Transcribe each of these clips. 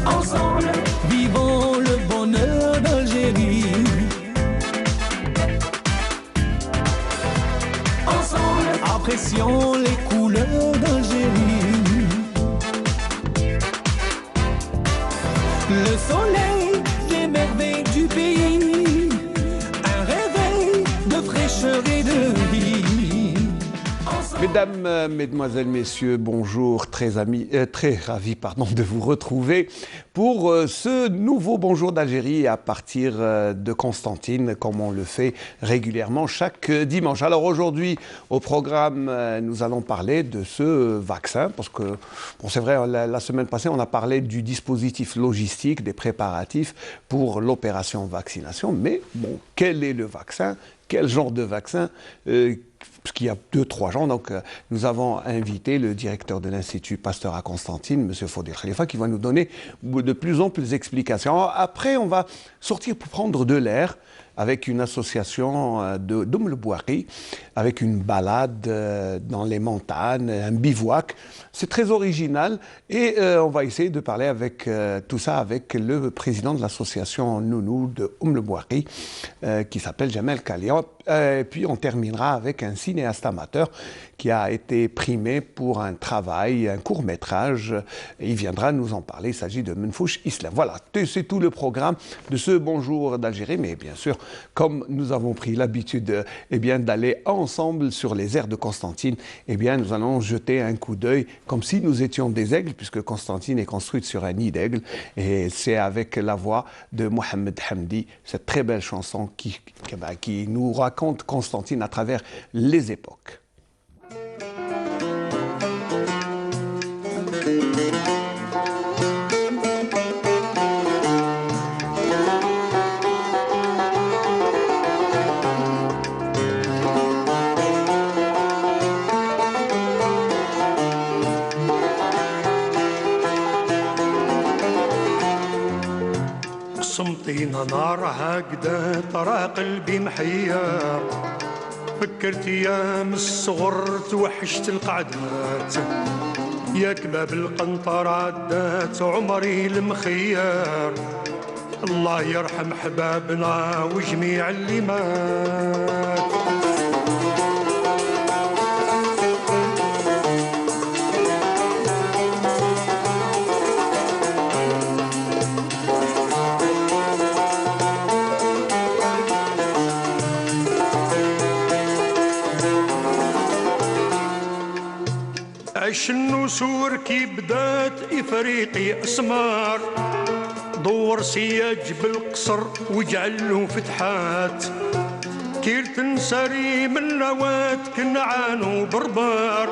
Ensemble, vivons le bonheur d'Algérie. Ensemble, apprécions les couleurs d'Algérie. Le soleil, les merveilles du pays, un réveil de fraîcheur et de vie. Mesdames, Mesdemoiselles, Messieurs, bonjour, très ravi de vous retrouver pour ce nouveau Bonjour d'Algérie à partir de Constantine, comme on le fait régulièrement chaque dimanche. Alors aujourd'hui, au programme, nous allons parler de ce vaccin, parce que, bon, c'est vrai, la semaine passée, on a parlé du dispositif logistique, des préparatifs pour l'opération vaccination, mais bon, quel est le vaccin? Quel genre de vaccin parce qu'il y a 2-3 gens, donc nous avons invité le directeur de l'Institut Pasteur à Constantine, M. Fodil Khalifa, qui va nous donner de plus en plus d'explications. Après, on va sortir pour prendre de l'air avec une association d'Oum le Bouari, avec une balade dans les montagnes, un bivouac. C'est très original et on va essayer de parler avec tout ça avec le président de l'association Nounou de Oum le Bouari, qui s'appelle Jamel Kaliop. Et puis on terminera avec un cinéaste amateur qui a été primé pour un travail, un court-métrage. Il viendra nous en parler. Il s'agit de Menfouch Islam. Voilà, c'est tout le programme de ce Bonjour d'Algérie. Mais bien sûr, comme nous avons pris l'habitude d'aller ensemble sur les aires de Constantine, nous allons jeter un coup d'œil comme si nous étions des aigles, puisque Constantine est construite sur un nid d'aigle. Et c'est avec la voix de Mohamed Hamdi, cette très belle chanson qui nous raconte Constantine à travers les époques. قسمطينا نارها قدا ترى قلبي محير فكرت ايام الصغر توحشت القعدات يا كباب القنطرات دات عمري المخير الله يرحم حبابنا وجميع اللي مات عش النسور كي بدات إفريقي أسمار دور سياج بالقصر وجعلو فتحات كير تنسري من نوات كنعان وبربار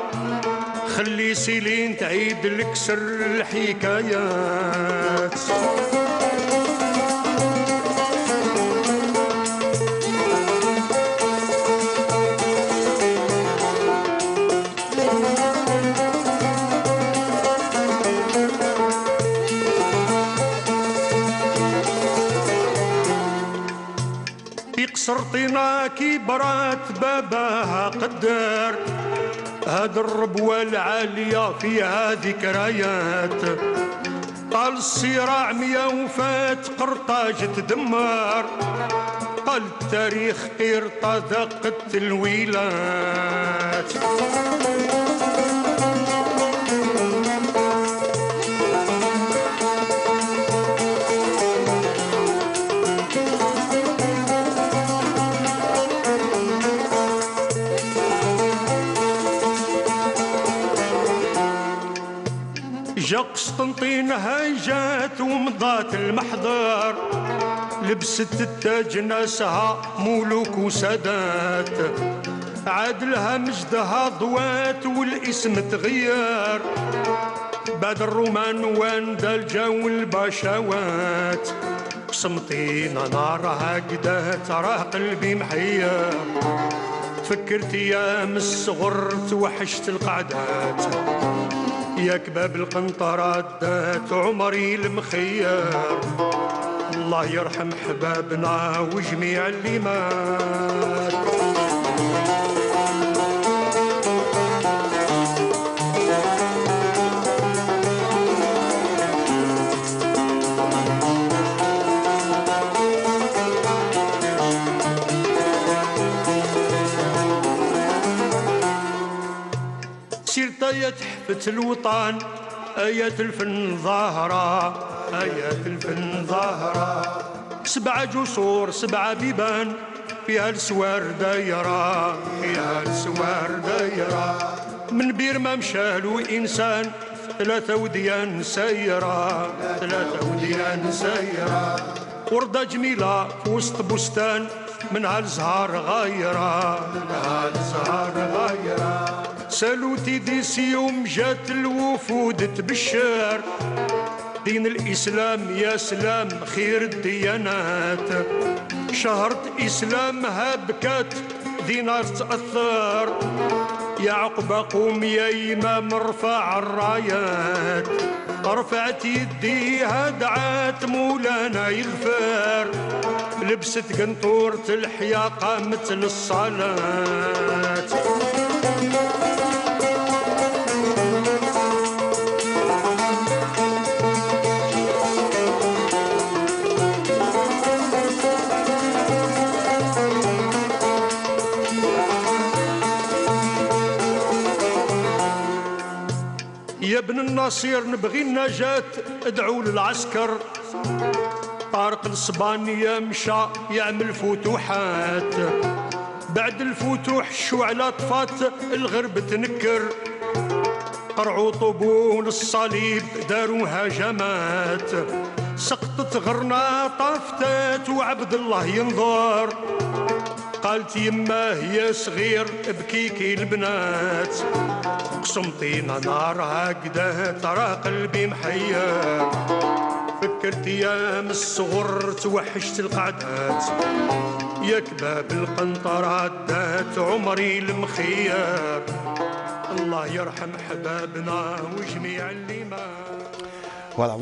خلي سيلين تعيد لك سر الحكايات قصرطينا كي برات باباها قدار هاد الربوة العالية فيها ذكريات قال الصراع ميا وفات قرطاج تدمر قال التاريخ قرطة دقت الويلات جا قسطنطين هاجات ومضات المحضر لبست التاج ناسها ملوك وسادات عادلها مجدها ضوات والاسم تغير بعد الرومان واندا الجو البشوات قسمطين نارها قدات راه قلبي محير تفكرت ايام الصغر توحشت القعدات يا كباب القنطرات دات عمري المخير الله يرحم حبابنا وجميع اللي مات كفة الوطن آيات الفن ظاهرة آيات الفن ظاهرة 7 جسور 7 بيبان فيها السوار دايرة فيها السوار دايرة من بير ما مشالو إنسان 3 وديان سيرة 3 وديان سيرة وردة جميلة في وسط بستان منها الزهر غايرة منها الزهر غايرة سالوتي ديسيوم جات الوفود تبشر دين الإسلام يا سلام خير الديانات شهرة إسلامها بكات دينار تأثر يا عقبة قوم يا إمام ارفع الرايات رفعت يديها دعات مولانا يغفر لبست قنطورة الحياة قامت للصلاة يا ابن النصير نبغي النجاة ادعوا للعسكر طارق الصبانية مشى يعمل فتوحات بعد الفتوح الشعلة طفات الغرب تنكر قرعوا طبول الصليب داروا هجمات سقطت غرناطة فتات وعبد الله ينظر قالت يماه يا صغير ابكيكي البنات قسمطينا نار هكذا ترى قلبي محير فكرت ايام الصغر توحشت القعدات يا كباب القنطرات دات عمري المخير الله يرحم حبابنا وجميع اللي مات. Voilà,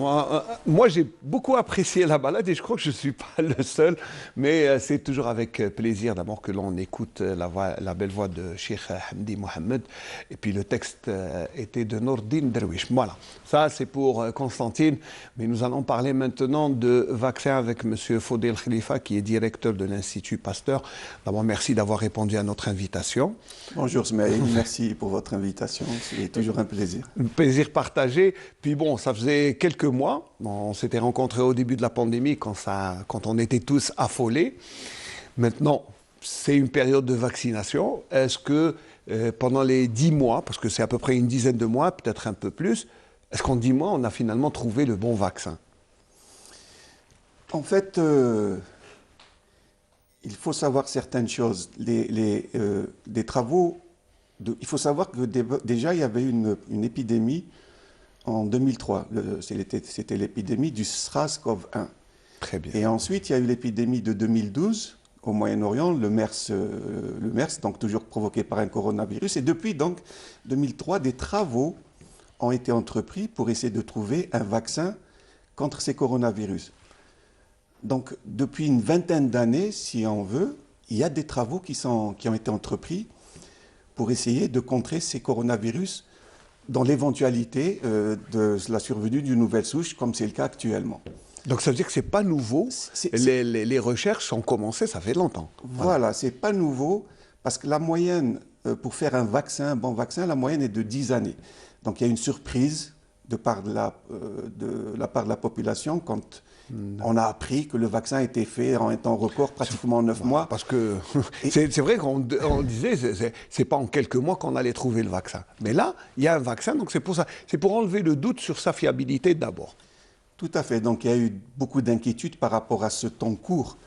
moi j'ai beaucoup apprécié la balade et je crois que je ne suis pas le seul, mais c'est toujours avec plaisir d'abord que l'on écoute la belle voix de Cheikh Hamdi Mohamed et puis le texte était de Nourdine Derwish. Voilà, ça c'est pour Constantine, mais nous allons parler maintenant de vaccins avec M. Fodel Khalifa qui est directeur de l'Institut Pasteur. D'abord merci d'avoir répondu à notre invitation. Bonjour Smaïl, merci pour votre invitation, c'est toujours un plaisir. Un plaisir partagé, puis bon, ça faisait quelques mois, on s'était rencontrés au début de la pandémie quand on était tous affolés. Maintenant, c'est une période de vaccination. Est-ce que pendant les 10 mois, parce que c'est à peu près une dizaine de mois, peut-être un peu plus, est-ce qu'en 10 mois, on a finalement trouvé le bon vaccin? En fait, il faut savoir certaines choses. Des travaux, il faut savoir que déjà, il y avait une épidémie en 2003, c'était l'épidémie du SRAS-CoV-1. Très bien. Et ensuite, il y a eu l'épidémie de 2012 au Moyen-Orient, le MERS, donc toujours provoqué par un coronavirus. Et depuis donc 2003, des travaux ont été entrepris pour essayer de trouver un vaccin contre ces coronavirus. Donc depuis une vingtaine d'années, si on veut, il y a des travaux qui ont été entrepris pour essayer de contrer ces coronavirus dans l'éventualité de la survenue d'une nouvelle souche, comme c'est le cas actuellement. Donc ça veut dire que ce n'est pas nouveau, les recherches ont commencé, ça fait longtemps. Voilà, ce n'est pas nouveau, parce que la moyenne, pour faire un bon vaccin, la moyenne est de 10 années. Donc il y a une surprise de la part de la population quand on a appris que le vaccin a été fait en un temps record, pratiquement en 9 mois. Parce que c'est vrai qu'on disait, c'est pas en quelques mois qu'on allait trouver le vaccin. Mais là, il y a un vaccin, donc c'est pour ça. C'est pour enlever le doute sur sa fiabilité d'abord. Tout à fait. Donc il y a eu beaucoup d'inquiétudes par rapport à ce temps court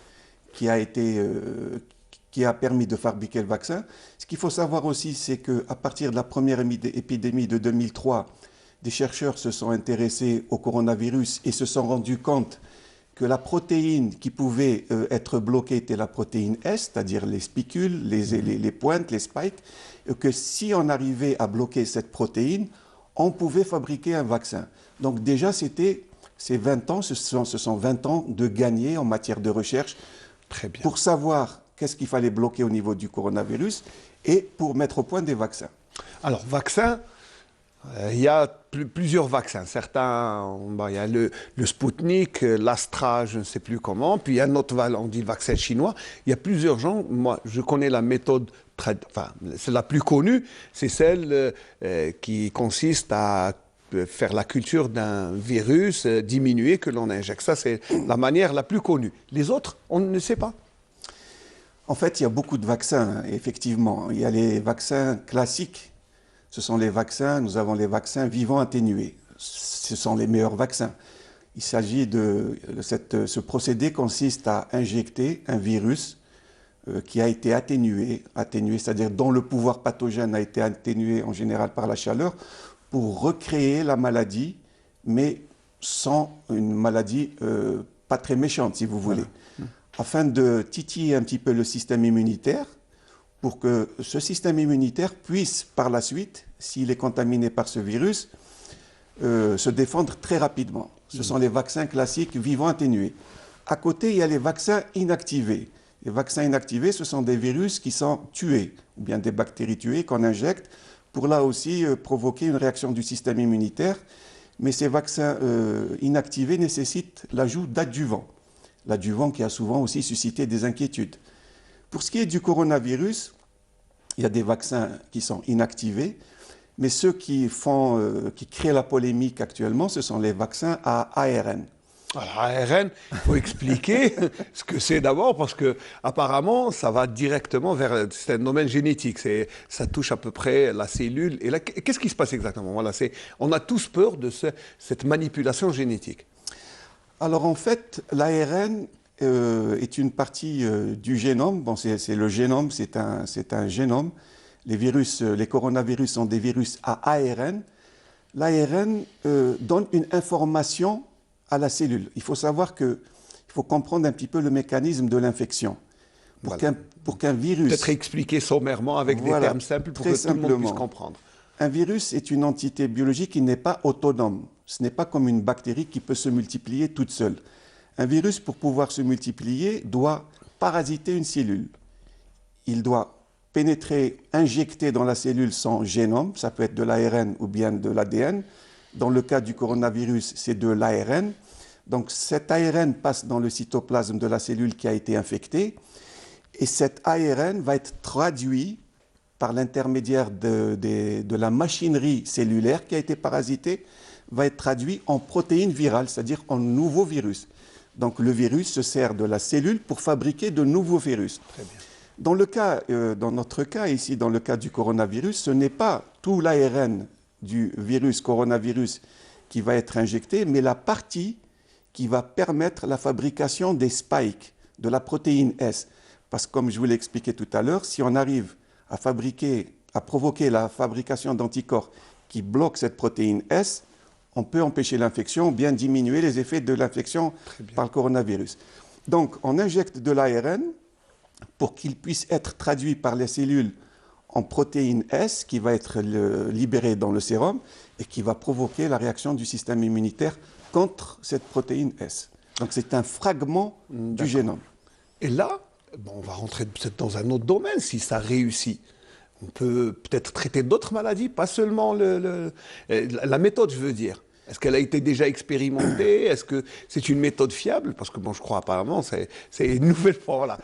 qui a permis de fabriquer le vaccin. Ce qu'il faut savoir aussi, c'est qu'à partir de la première épidémie de 2003, des chercheurs se sont intéressés au coronavirus et se sont rendus compte que la protéine qui pouvait être bloquée était la protéine S, c'est-à-dire les spicules, les pointes, les spikes, et que si on arrivait à bloquer cette protéine, on pouvait fabriquer un vaccin. Donc déjà, ces 20 ans, ce sont 20 ans de gagner en matière de recherche. Très bien. Pour savoir qu'est-ce qu'il fallait bloquer au niveau du coronavirus et pour mettre au point des vaccins. Alors, vaccin, il y a plusieurs vaccins. Certains, il y a le Sputnik, l'Astra, je ne sais plus comment, puis il y a un autre, on dit le vaccin chinois. Il y a plusieurs gens. Moi, je connais la méthode c'est la plus connue, c'est celle qui consiste à faire la culture d'un virus diminué que l'on injecte. Ça, c'est la manière la plus connue. Les autres, on ne sait pas. En fait, il y a beaucoup de vaccins, effectivement. Il y a les vaccins classiques. Ce sont les vaccins, nous avons les vaccins vivants atténués. Ce sont les meilleurs vaccins. Il s'agit de... Ce procédé consiste à injecter un virus qui a été atténué, c'est-à-dire dont le pouvoir pathogène a été atténué en général par la chaleur, pour recréer la maladie, mais sans une maladie pas très méchante, si vous voulez, afin de titiller un petit peu le système immunitaire, pour que ce système immunitaire puisse, par la suite, s'il est contaminé par ce virus, se défendre très rapidement. Ce sont les vaccins classiques vivants atténués. À côté, il y a les vaccins inactivés. Les vaccins inactivés, ce sont des virus qui sont tués, ou bien des bactéries tuées qu'on injecte pour là aussi provoquer une réaction du système immunitaire. Mais ces vaccins inactivés nécessitent l'ajout d'adjuvants. L'adjuvant qui a souvent aussi suscité des inquiétudes. Pour ce qui est du coronavirus, il y a des vaccins qui sont inactivés, mais ceux qui créent la polémique actuellement, ce sont les vaccins à ARN. Alors, ARN, il faut expliquer ce que c'est d'abord, parce que apparemment, ça va directement vers... C'est un domaine génétique, ça touche à peu près la cellule. Et qu'est-ce qui se passe exactement? Voilà, on a tous peur de cette manipulation génétique. Alors en fait, l'ARN est une partie du génome. Bon, c'est le génome, c'est un génome. Les coronavirus sont des virus à ARN. L'ARN donne une information à la cellule. Il faut savoir il faut comprendre un petit peu le mécanisme de l'infection. Pour qu'un virus... Peut-être expliquer sommairement avec des termes simples pour que tout le monde puisse comprendre. Un virus est une entité biologique qui n'est pas autonome. Ce n'est pas comme une bactérie qui peut se multiplier toute seule. Un virus, pour pouvoir se multiplier, doit parasiter une cellule. Il doit pénétrer, injecter dans la cellule son génome, ça peut être de l'ARN ou bien de l'ADN. Dans le cas du coronavirus, c'est de l'ARN. Donc cet ARN passe dans le cytoplasme de la cellule qui a été infectée. Et cet ARN va être traduit par l'intermédiaire de la machinerie cellulaire qui a été parasitée, va être traduit en protéines virales, c'est-à-dire en nouveaux virus. Donc le virus se sert de la cellule pour fabriquer de nouveaux virus. Très bien. Dans notre cas, ici, dans le cas du coronavirus, ce n'est pas tout l'ARN du virus coronavirus qui va être injecté, mais la partie qui va permettre la fabrication des spikes, de la protéine S. Parce que comme je vous l'ai expliqué tout à l'heure, si on arrive à provoquer la fabrication d'anticorps qui bloquent cette protéine S, on peut empêcher l'infection ou bien diminuer les effets de l'infection par le coronavirus. Donc, on injecte de l'ARN pour qu'il puisse être traduit par les cellules en protéine S qui va être libérée dans le sérum et qui va provoquer la réaction du système immunitaire contre cette protéine S. Donc, c'est un fragment du génome. Et là, on va rentrer peut-être dans un autre domaine si ça réussit. On peut peut-être traiter d'autres maladies, pas seulement la méthode, je veux dire. Est-ce qu'elle a été déjà expérimentée? Est-ce que c'est une méthode fiable? Parce que je crois apparemment, c'est une nouvelle fois. Voilà.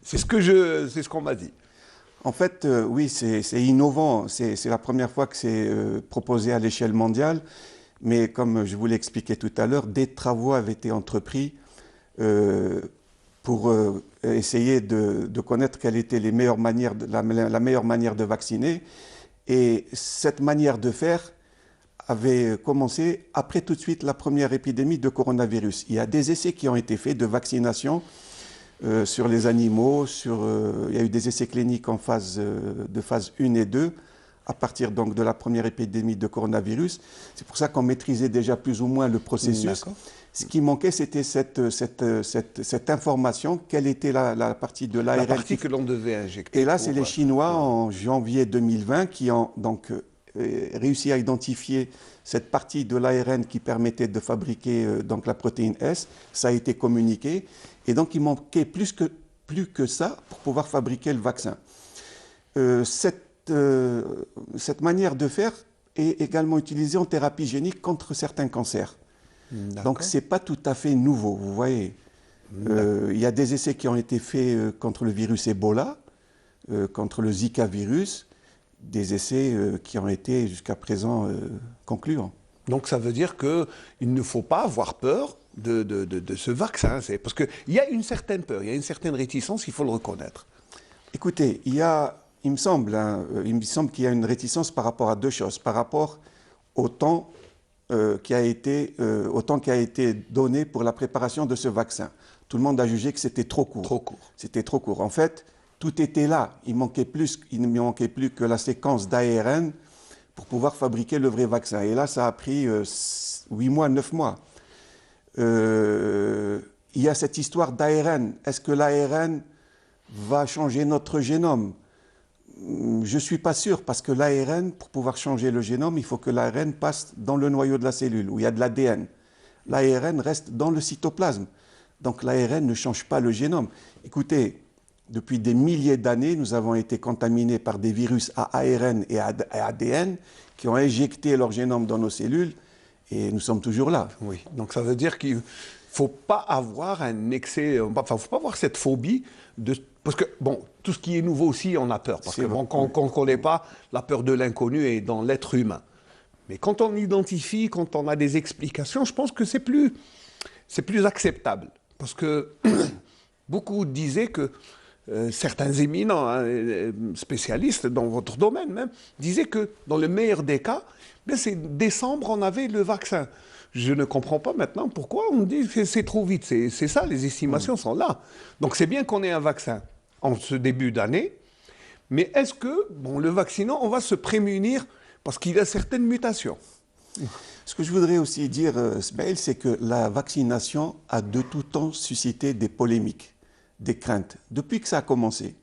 C'est ce qu'on m'a dit. En fait, oui, c'est innovant. C'est la première fois que c'est proposé à l'échelle mondiale. Mais comme je vous l'ai expliqué tout à l'heure, des travaux avaient été entrepris pour essayer de connaître quelles étaient la meilleure manière de vacciner. Et cette manière de faire avait commencé après tout de suite la première épidémie de coronavirus. Il y a des essais qui ont été faits de vaccination sur les animaux, il y a eu des essais cliniques de phase 1 et 2 à partir donc de la première épidémie de coronavirus. C'est pour ça qu'on maîtrisait déjà plus ou moins le processus. Ce qui manquait, c'était cette information, quelle était la partie de l'ARN. La partie que l'on devait injecter. Et là, c'est les Chinois, en janvier 2020, qui ont donc réussi à identifier cette partie de l'ARN qui permettait de fabriquer donc la protéine S. Ça a été communiqué. Et donc, il manquait plus que ça pour pouvoir fabriquer le vaccin. Cette manière de faire est également utilisée en thérapie génique contre certains cancers. Donc, ce n'est pas tout à fait nouveau, vous voyez. Il y a des essais qui ont été faits contre le virus Ebola. contre le Zika virus, des essais qui ont été jusqu'à présent concluants. Donc ça veut dire qu'il ne faut pas avoir peur de ce vaccin. Parce qu'il y a une certaine peur, il y a une certaine réticence, il faut le reconnaître. Écoutez, il me semble qu'il y a une réticence par rapport à deux choses. Par rapport au temps qui a été donné pour la préparation de ce vaccin. Tout le monde a jugé que c'était trop court. Trop court. C'était trop court. En fait, tout était là. Il ne manquait plus que la séquence d'ARN pour pouvoir fabriquer le vrai vaccin. Et là, ça a pris 8 mois, 9 mois. Il y a cette histoire d'ARN. Est-ce que l'ARN va changer notre génome? Je ne suis pas sûr, parce que l'ARN, pour pouvoir changer le génome, il faut que l'ARN passe dans le noyau de la cellule, où il y a de l'ADN. L'ARN reste dans le cytoplasme. Donc l'ARN ne change pas le génome. Écoutez, depuis des milliers d'années, nous avons été contaminés par des virus à ARN et à ADN qui ont injecté leur génome dans nos cellules, et nous sommes toujours là. Oui, donc ça veut dire qu'il ne faut pas avoir un excès, enfin, il ne faut pas avoir cette phobie parce que, bon, tout ce qui est nouveau aussi, on a peur. Parce que bon, quand on ne connaît pas, la peur de l'inconnu est dans l'être humain. Mais quand on identifie, quand on a des explications, je pense que c'est plus acceptable. Parce que beaucoup disaient que certains éminents spécialistes dans votre domaine même disaient que dans le meilleur des cas, c'est décembre, on avait le vaccin. Je ne comprends pas maintenant pourquoi on me dit que c'est trop vite. C'est ça, les estimations sont là. Donc c'est bien qu'on ait un vaccin en ce début d'année, mais est-ce que, bon, le vaccinant, on va se prémunir parce qu'il y a certaines mutations? Ce que je voudrais aussi dire, Smaïl, c'est que la vaccination a de tout temps suscité des polémiques, des craintes. Depuis que ça a commencé,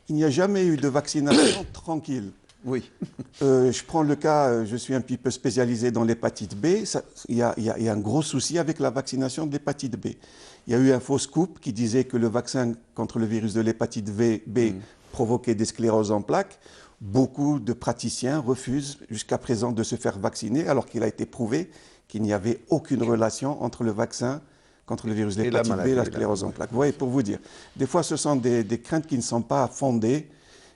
il n'y a jamais eu de vaccination tranquille. Oui. Je prends le cas, je suis un petit peu spécialisé dans l'hépatite B. Il y a un gros souci avec la vaccination de l'hépatite B. Il y a eu un faux scoop qui disait que le vaccin contre le virus de l'hépatite B provoquait des scléroses en plaques. Beaucoup de praticiens refusent jusqu'à présent de se faire vacciner, alors qu'il a été prouvé qu'il n'y avait aucune relation entre le vaccin contre le virus de l'hépatite B et la sclérose en plaques. Vous voyez, pour vous dire, des fois ce sont des craintes qui ne sont pas fondées,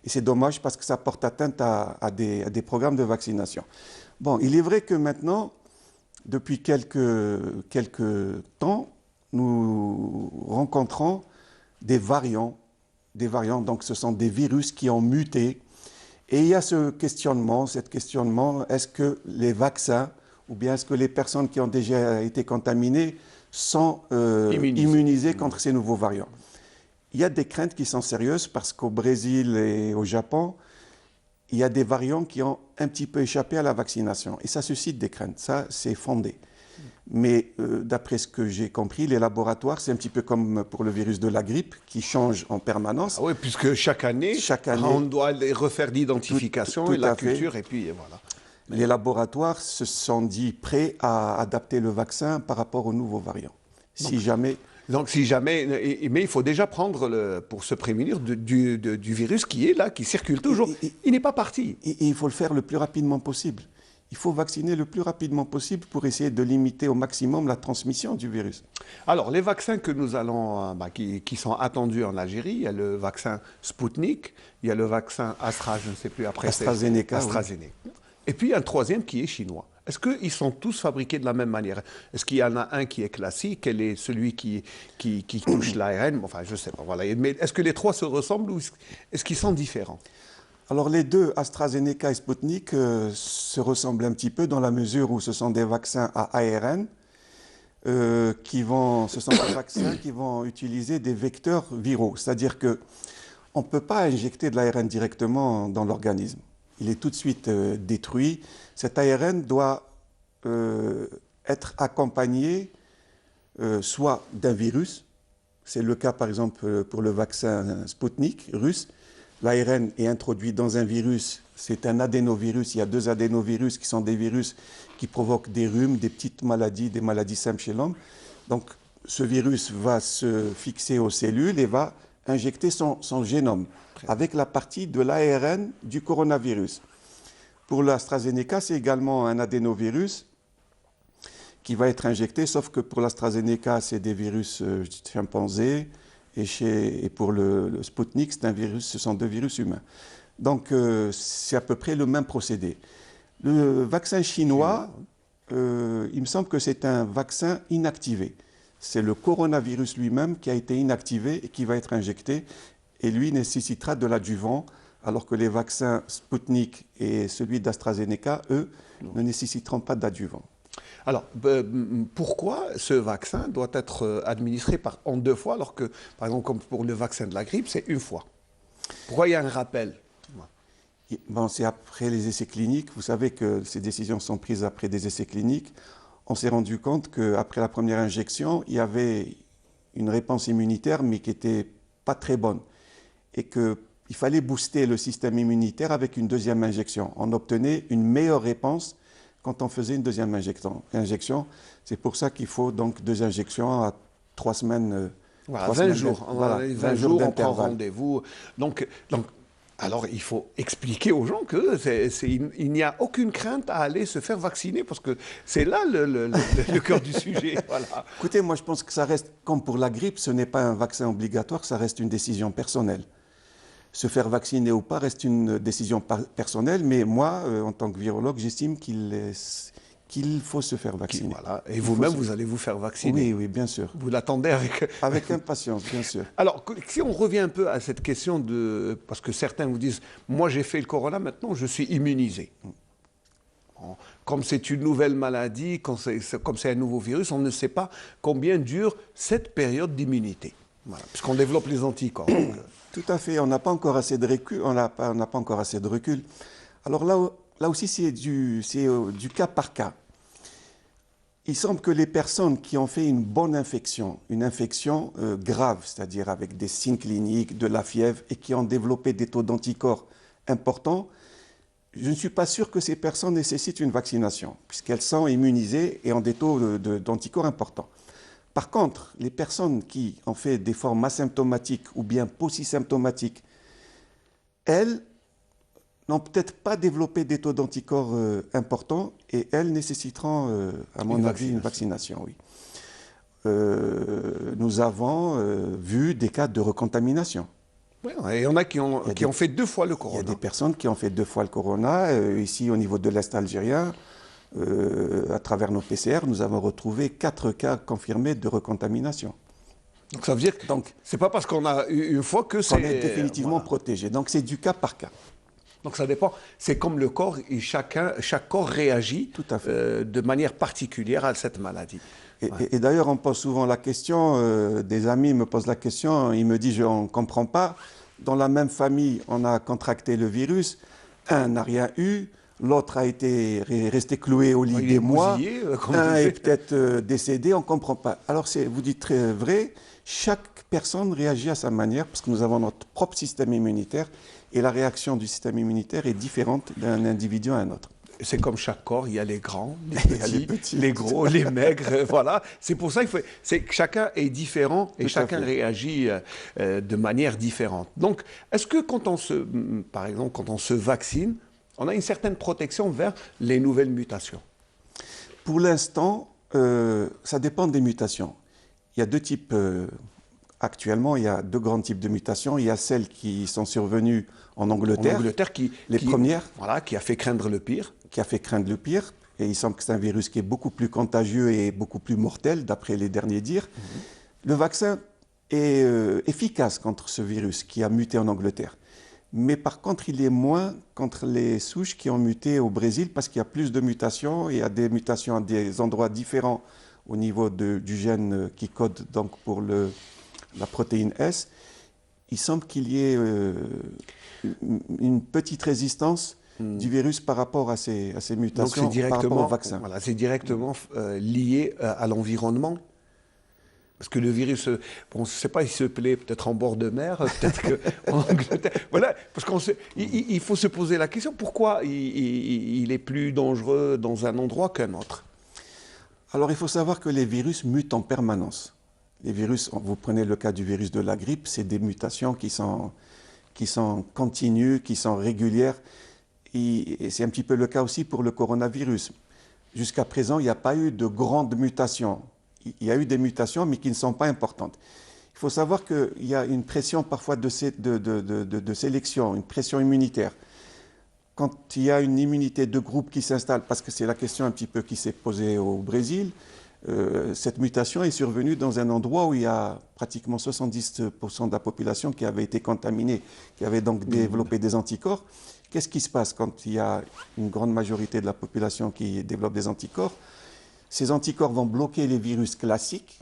et c'est dommage parce que ça porte atteinte à des programmes de vaccination. Bon, il est vrai que maintenant, depuis quelques temps, nous rencontrons des variants. Donc ce sont des virus qui ont muté. Et il y a ce questionnement, est-ce que les vaccins, ou bien est-ce que les personnes qui ont déjà été contaminées sont immunisées contre ces nouveaux variants? Il y a des craintes qui sont sérieuses parce qu'au Brésil et au Japon, il y a des variants qui ont un petit peu échappé à la vaccination. Et ça suscite des craintes, ça c'est fondé. Mais d'après ce que j'ai compris, les laboratoires, c'est un petit peu comme pour le virus de la grippe qui change en permanence. Ah oui, puisque chaque année, on doit refaire l'identification et la culture, et puis voilà. Les laboratoires se sont dit prêts à adapter le vaccin par rapport aux nouveaux variants. Donc si jamais, mais il faut déjà prendre, pour se prémunir du virus qui est là, qui circule toujours. Il n'est pas parti. Et il faut le faire le plus rapidement possible. Il faut vacciner le plus rapidement possible pour essayer de limiter au maximum la transmission du virus. Alors, les vaccins que nous allons, qui sont attendus en Algérie, il y a le vaccin Sputnik, il y a le vaccin Astra, je ne sais plus après. AstraZeneca. AstraZeneca. Oui. Et puis un troisième qui est chinois. Est-ce qu'ils sont tous fabriqués de la même manière? Est-ce qu'il y en a un qui est classique? Quel est celui qui touche l'ARN? Enfin, je ne sais pas. Voilà. Mais est-ce que les trois se ressemblent ou est-ce qu'ils sont différents? Alors les deux, AstraZeneca et Sputnik, se ressemblent un petit peu dans la mesure où ce sont des vaccins à ARN ce sont des vaccins qui vont utiliser des vecteurs viraux. C'est-à-dire qu'on ne peut pas injecter de l'ARN directement dans l'organisme. Il est tout de suite détruit. Cet ARN doit être accompagné soit d'un virus, c'est le cas par exemple pour le vaccin Sputnik russe. L'ARN est introduit dans un virus, c'est un adénovirus. Il y a deux adénovirus qui sont des virus qui provoquent des rhumes, des petites maladies, des maladies simples chez l'homme. Donc ce virus va se fixer aux cellules et va injecter son génome avec la partie de l'ARN du coronavirus. Pour l'AstraZeneca, c'est également un adénovirus qui va être injecté, sauf que pour l'AstraZeneca, c'est des virus chimpanzés et pour le Sputnik, ce sont 2 virus humains. Donc, c'est à peu près le même procédé. Le vaccin chinois, il me semble que c'est un vaccin inactivé. C'est le coronavirus lui-même qui a été inactivé et qui va être injecté. Et lui nécessitera de l'adjuvant, alors que les vaccins Sputnik et celui d'AstraZeneca, eux, ne nécessiteront pas d'adjuvant. Alors, pourquoi ce vaccin doit être administré en 2 fois, alors que, par exemple, comme pour le vaccin de la grippe, c'est 1 fois? Pourquoi il y a un rappel? Bon, c'est après les essais cliniques. Vous savez que ces décisions sont prises après des essais cliniques. On s'est rendu compte qu'après la première injection, il y avait une réponse immunitaire, mais qui n'était pas très bonne. Et qu'il fallait booster le système immunitaire avec une 2e injection. On obtenait une meilleure réponse quand on faisait une 2e injection. C'est pour ça qu'il faut donc 2 injections à 3 semaines. Voilà, 20 jours. Voilà, 20 jours, on prend rendez-vous. Donc, alors, il faut expliquer aux gens qu'il n'y a aucune crainte à aller se faire vacciner, parce que c'est là le cœur du sujet. Voilà. Écoutez, moi je pense que ça reste, comme pour la grippe, ce n'est pas un vaccin obligatoire, ça reste une décision personnelle. Se faire vacciner ou pas reste une décision personnelle, mais moi, en tant que virologue, j'estime qu'il faut se faire vacciner. Voilà. Et vous-même, vous allez vous faire vacciner? Oui, oui, bien sûr. Vous l'attendez avec... Avec impatience, bien sûr. Alors, si on revient un peu à cette question de... Parce que certains vous disent, moi j'ai fait le corona, maintenant je suis immunisé. Bon, comme c'est une nouvelle maladie, comme c'est un nouveau virus, on ne sait pas combien dure cette période d'immunité. Voilà, puisqu'on développe les anticorps. Tout à fait, on n'a pas encore assez de recul. On n'a pas encore assez de recul. Alors là aussi, c'est du cas par cas. Il semble que les personnes qui ont fait une bonne infection, une infection grave, c'est-à-dire avec des signes cliniques, de la fièvre, et qui ont développé des taux d'anticorps importants, je ne suis pas sûr que ces personnes nécessitent une vaccination, puisqu'elles sont immunisées et ont des taux d'anticorps importants. Par contre, les personnes qui ont fait des formes asymptomatiques ou bien paucisymptomatiques, elles n'ont peut-être pas développé des taux d'anticorps importants et elles nécessiteront, à mon avis, une vaccination. Oui. Nous avons vu des cas de recontamination. Oui, et il y en a qui ont fait 2 fois le corona. Il y a des personnes qui ont fait 2 fois le corona. Ici, au niveau de l'Est algérien, à travers nos PCR, nous avons retrouvé 4 cas confirmés de recontamination. Donc ça veut dire que c'est pas parce qu'on a eu une fois que c'est... On est définitivement protégé. Donc c'est du cas par cas. Donc ça dépend. C'est comme le corps, et chaque corps réagit tout à fait. De manière particulière à cette maladie. Et d'ailleurs, on pose souvent la question, des amis me posent la question, ils me disent, on ne comprend pas, dans la même famille, on a contracté le virus, un n'a rien eu, l'autre a été resté cloué au lit des mois, un est peut-être décédé, on ne comprend pas. Alors vous dites très vrai, chaque personne réagit à sa manière, parce que nous avons notre propre système immunitaire, et la réaction du système immunitaire est différente d'un individu à un autre. C'est comme chaque corps, il y a les grands, les petits, les gros, les maigres, voilà. C'est pour ça que chacun est différent et chacun réagit de manière différente. Donc, est-ce que par exemple, quand on se vaccine, on a une certaine protection vers les nouvelles mutations? Pour l'instant, ça dépend des mutations. Il y a 2 types, actuellement, il y a 2 grands types de mutations. Il y a celles qui sont survenues en Angleterre. Les premières. Voilà, qui a fait craindre le pire. Qui a fait craindre le pire. Et il semble que c'est un virus qui est beaucoup plus contagieux et beaucoup plus mortel, d'après les derniers dires. Le vaccin est efficace contre ce virus qui a muté en Angleterre. Mais par contre, il est moins contre les souches qui ont muté au Brésil parce qu'il y a plus de mutations. Il y a des mutations à des endroits différents au niveau du gène qui code donc pour la protéine S. Il semble qu'il y ait une petite résistance du virus par rapport à ces mutations, par rapport au vaccin. Voilà, c'est directement lié à l'environnement. Parce que le virus, bon, je ne sais pas, il se plaît peut-être en bord de mer, peut-être qu'en Angleterre. Voilà, parce qu'il faut se poser la question, pourquoi il est plus dangereux dans un endroit qu'un autre? Alors il faut savoir que les virus mutent en permanence. Les virus, vous prenez le cas du virus de la grippe, c'est des mutations qui sont continues, qui sont régulières. Et c'est un petit peu le cas aussi pour le coronavirus. Jusqu'à présent, il n'y a pas eu de grandes mutations. Il y a eu des mutations, mais qui ne sont pas importantes. Il faut savoir qu'il y a une pression parfois de sélection, une pression immunitaire. Quand il y a une immunité de groupe qui s'installe, parce que c'est la question un petit peu qui s'est posée au Brésil, cette mutation est survenue dans un endroit où il y a pratiquement 70% de la population qui avait été contaminée, qui avait donc développé des anticorps. Qu'est-ce qui se passe quand il y a une grande majorité de la population qui développe des anticorps? Ces anticorps vont bloquer les virus classiques,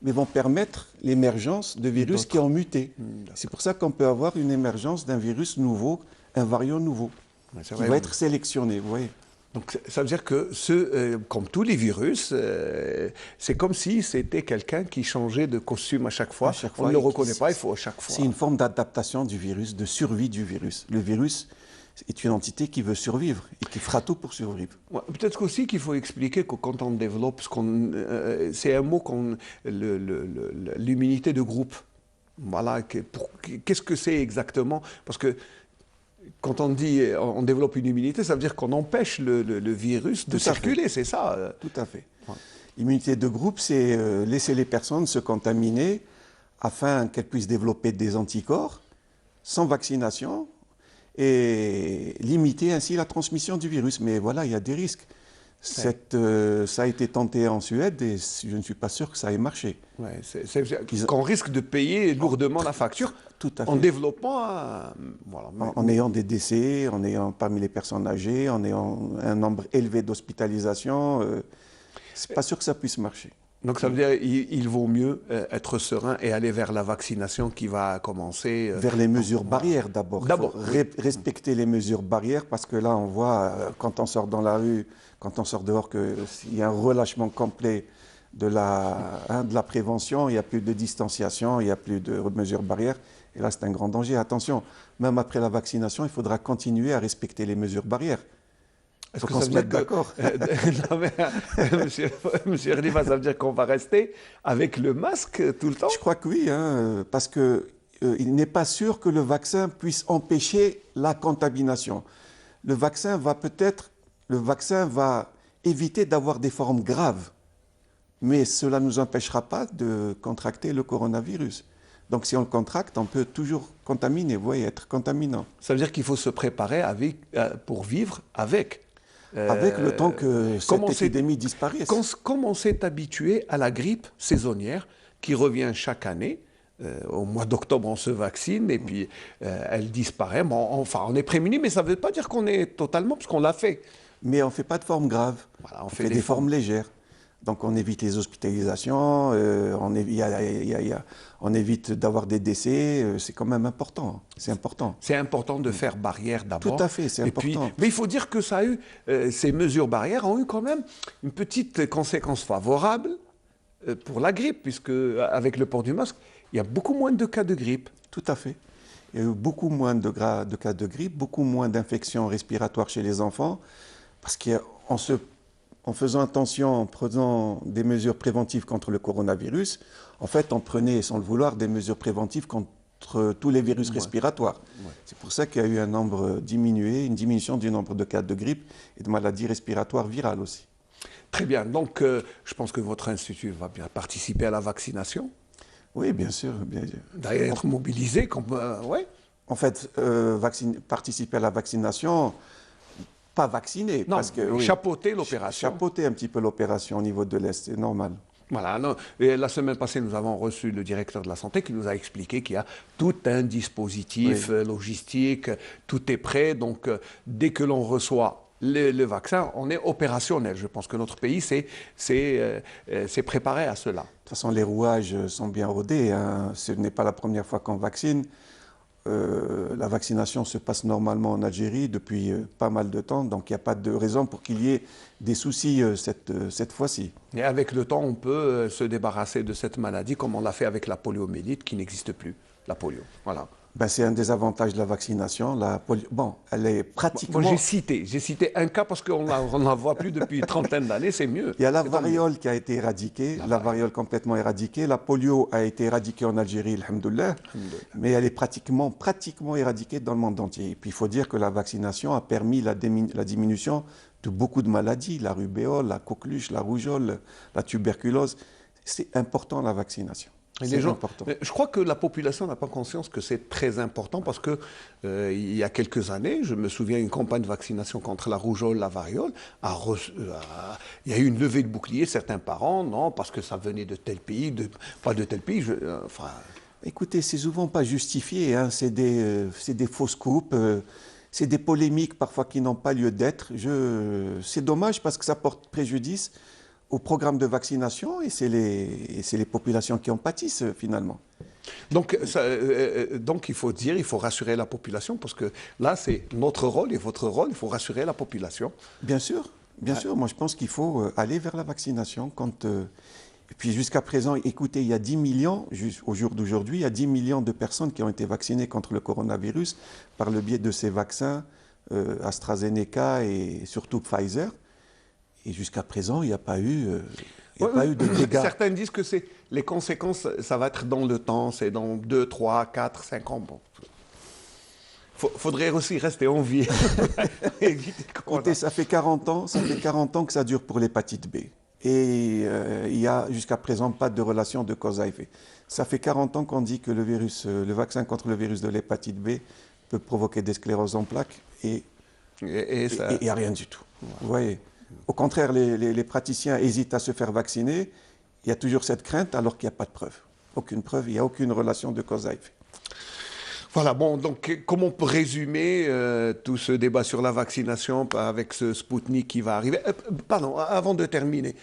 mais vont permettre l'émergence de virus qui ont muté. C'est pour ça qu'on peut avoir une émergence d'un virus nouveau, un variant nouveau, qui va être sélectionné, vous voyez. Donc ça veut dire que, comme tous les virus, c'est comme si c'était quelqu'un qui changeait de costume à chaque fois. On ne le reconnaît pas, il faut à chaque fois. C'est une forme d'adaptation du virus, de survie du virus. Le virus est une entité qui veut survivre et qui fera tout pour survivre. Ouais, peut-être aussi qu'il faut expliquer que quand on développe, c'est un mot, l'immunité de groupe. Voilà, qu'est-ce que c'est exactement? Parce que quand on dit on développe une immunité, ça veut dire qu'on empêche le virus de circuler, c'est ça? Tout à fait. Ouais. L'immunité de groupe, c'est laisser les personnes se contaminer afin qu'elles puissent développer des anticorps sans vaccination et limiter ainsi la transmission du virus. Mais voilà, il y a des risques. Ça a été tenté en Suède et je ne suis pas sûr que ça ait marché. Ouais, qu'on risque de payer lourdement la facture en développant, en ayant des décès, en ayant parmi les personnes âgées, en ayant un nombre élevé d'hospitalisations. C'est pas sûr que ça puisse marcher. Donc ça veut dire qu'il vaut mieux être serein et aller vers la vaccination qui va commencer. Vers les mesures barrières d'abord. D'abord, respecter les mesures barrières parce que là on voit quand on sort dans la rue, quand on sort dehors qu'il y a un relâchement complet de la prévention, il n'y a plus de distanciation, il n'y a plus de mesures barrières. Et là c'est un grand danger. Attention, même après la vaccination, il faudra continuer à respecter les mesures barrières. Est-ce que ça veut dire d'accord? Monsieur Erdima, ça veut dire qu'on va rester avec le masque tout le temps? Je crois que oui, parce qu'il n'est pas sûr que le vaccin puisse empêcher la contamination. Le vaccin va éviter d'avoir des formes graves, mais cela ne nous empêchera pas de contracter le coronavirus. Donc si on le contracte, on peut toujours contaminer, vous voyez, être contaminant. Ça veut dire qu'il faut se préparer pour vivre avec. Avec le temps que cette épidémie disparaisse. Comme on s'est habitué à la grippe saisonnière qui revient chaque année, au mois d'octobre on se vaccine et puis elle disparaît. Bon, enfin, on est prémuni, mais ça ne veut pas dire qu'on est totalement, parce qu'on l'a fait. Mais on ne fait pas de formes graves, voilà, on fait des formes légères. Donc on évite les hospitalisations, on évite d'avoir des décès, c'est quand même important. C'est important. C'est important de faire barrière d'abord. Tout à fait, c'est important. Mais il faut dire que ça a eu, ces mesures barrières ont eu quand même une petite conséquence favorable pour la grippe, puisque avec le port du masque, il y a beaucoup moins de cas de grippe. Tout à fait. Il y a eu beaucoup moins de cas de grippe, beaucoup moins d'infections respiratoires chez les enfants, parce qu'en faisant attention, en prenant des mesures préventives contre le coronavirus, en fait, on prenait, sans le vouloir, des mesures préventives contre tous les virus respiratoires. Ouais. C'est pour ça qu'il y a eu une diminution du nombre de cas de grippe et de maladies respiratoires virales aussi. Très bien. Donc, je pense que votre institut va bien participer à la vaccination. Oui, bien sûr. D'ailleurs, être mobilisé, ouais. En fait, participer à la vaccination... Pas vacciné, non, parce que chapeauter l'opération. Chapeauter un petit peu l'opération au niveau de l'Est, c'est normal. Voilà. Non. Et la semaine passée, nous avons reçu le directeur de la santé qui nous a expliqué qu'il y a tout un dispositif logistique, tout est prêt. Donc, dès que l'on reçoit le vaccin, on est opérationnel. Je pense que notre pays s'est préparé à cela. De toute façon, les rouages sont bien rodés. Hein. Ce n'est pas la première fois qu'on vaccine. La vaccination se passe normalement en Algérie depuis pas mal de temps, donc il n'y a pas de raison pour qu'il y ait des soucis cette fois-ci. Et avec le temps, on peut se débarrasser de cette maladie comme on l'a fait avec la poliomyélite qui n'existe plus, la polio. Voilà. Ben, c'est un des avantages de la vaccination. Bon, elle est pratiquement... Bon, j'ai cité un cas parce qu'on n'en voit plus depuis une trentaine d'années, c'est mieux. Il y a la variole qui a été éradiquée, la variole complètement éradiquée. La polio a été éradiquée en Algérie, alhamdoulilah, mais elle est pratiquement éradiquée dans le monde entier. Et puis il faut dire que la vaccination a permis la diminution de beaucoup de maladies, la rubéole, la coqueluche, la rougeole, la tuberculose. C'est important la vaccination. Et C'est important. Je crois que la population n'a pas conscience que c'est très important parce que il y a quelques années, je me souviens, une campagne de vaccination contre la rougeole, la variole, il y a eu une levée de bouclier. Certains parents, non, parce que ça venait de tel pays, pas de tel pays. Écoutez, c'est souvent pas justifié, hein. C'est des fausses coupes, c'est des polémiques parfois qui n'ont pas lieu d'être. C'est dommage parce que ça porte préjudice au programme de vaccination et c'est les populations qui en pâtissent finalement. Donc il faut il faut rassurer la population parce que là, c'est notre rôle et votre rôle, il faut rassurer la population. Bien sûr. Moi, je pense qu'il faut aller vers la vaccination. Et puis jusqu'à présent, écoutez, il y a 10 millions, au jour d'aujourd'hui, il y a 10 millions de personnes qui ont été vaccinées contre le coronavirus par le biais de ces vaccins AstraZeneca et surtout Pfizer. Et jusqu'à présent, il n'y a pas eu de dégâts. Certains disent que les conséquences, ça va être dans le temps, c'est dans 2, 3, 4, 5 ans. Bon. Faudrait aussi rester en vie. Écoutez, ça fait 40 ans que ça dure pour l'hépatite B. Et il n'y a jusqu'à présent pas de relation de cause à effet. Ça fait 40 ans qu'on dit que le vaccin contre le virus de l'hépatite B peut provoquer des scléroses en plaques et il n'y a rien du tout. Vous voyez. Au contraire, les praticiens hésitent à se faire vacciner. Il y a toujours cette crainte alors qu'il n'y a pas de preuve. Aucune preuve, il n'y a aucune relation de cause à effet. Voilà, bon, donc comment on peut résumer tout ce débat sur la vaccination avec ce Spoutnik qui va arriver Pardon, avant de terminer,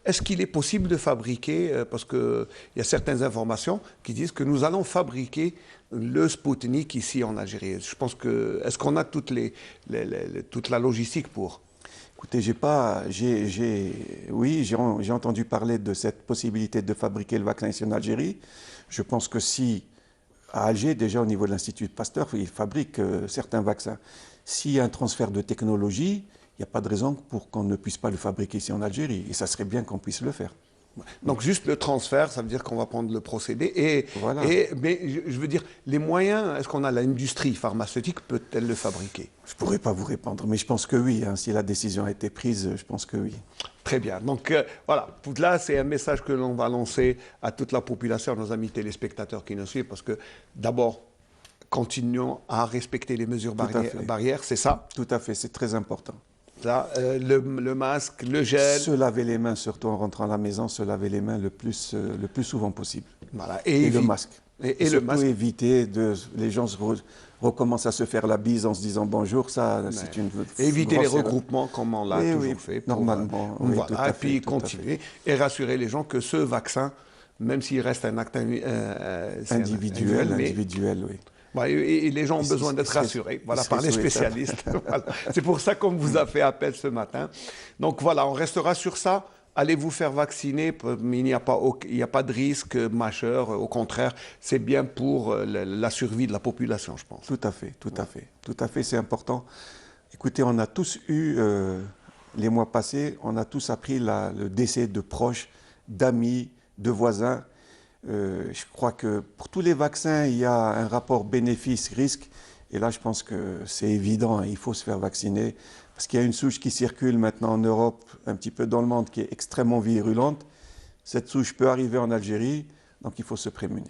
est-ce qu'il est possible de fabriquer, parce qu'il y a certaines informations qui disent que nous allons fabriquer le Spoutnik ici en Algérie. Je pense que, est-ce qu'on a toute la logistique pour ? Écoutez, j'ai entendu parler de cette possibilité de fabriquer le vaccin ici en Algérie. Je pense que si, à Alger, déjà au niveau de l'Institut Pasteur, ils fabriquent certains vaccins. S'il y a un transfert de technologie, il n'y a pas de raison pour qu'on ne puisse pas le fabriquer ici en Algérie. Et ça serait bien qu'on puisse le faire. Donc juste le transfert, ça veut dire qu'on va prendre le procédé. Voilà. Mais je veux dire, les moyens, est-ce qu'on a l'industrie pharmaceutique, peut-elle le fabriquer ? Je ne pourrais pas vous répondre, mais je pense que oui. Hein, si la décision a été prise, je pense que oui. Très bien. Donc voilà, là c'est un message que l'on va lancer à toute la population, à nos amis téléspectateurs qui nous suivent, parce que d'abord, continuons à respecter les mesures barrières, c'est ça ? Tout à fait, c'est très important. Ça, le masque, le gel. Se laver les mains, surtout en rentrant à la maison, se laver les mains le plus souvent possible. Voilà. Et le masque. Et le masque. Éviter les gens recommencent à se faire la bise en se disant bonjour, ça c'est une... Éviter les regroupements comme on l'a toujours fait. Normalement. Voilà. Et puis continuer et rassurer les gens que ce vaccin, même s'il reste un acte individuel, oui. Et les gens ont besoin d'être rassurés par les spécialistes. Voilà. C'est pour ça qu'on vous a fait appel ce matin. Donc voilà, on restera sur ça. Allez vous faire vacciner, il n'y a pas de risque majeur. Au contraire, c'est bien pour la survie de la population, je pense. Tout à fait, c'est important. Écoutez, on a tous eu, les mois passés, on a tous appris le décès de proches, d'amis, de voisins. Je crois que pour tous les vaccins, il y a un rapport bénéfice-risque. Et là, je pense que c'est évident, hein, il faut se faire vacciner. Parce qu'il y a une souche qui circule maintenant en Europe, un petit peu dans le monde, qui est extrêmement virulente. Cette souche peut arriver en Algérie, donc il faut se prémunir.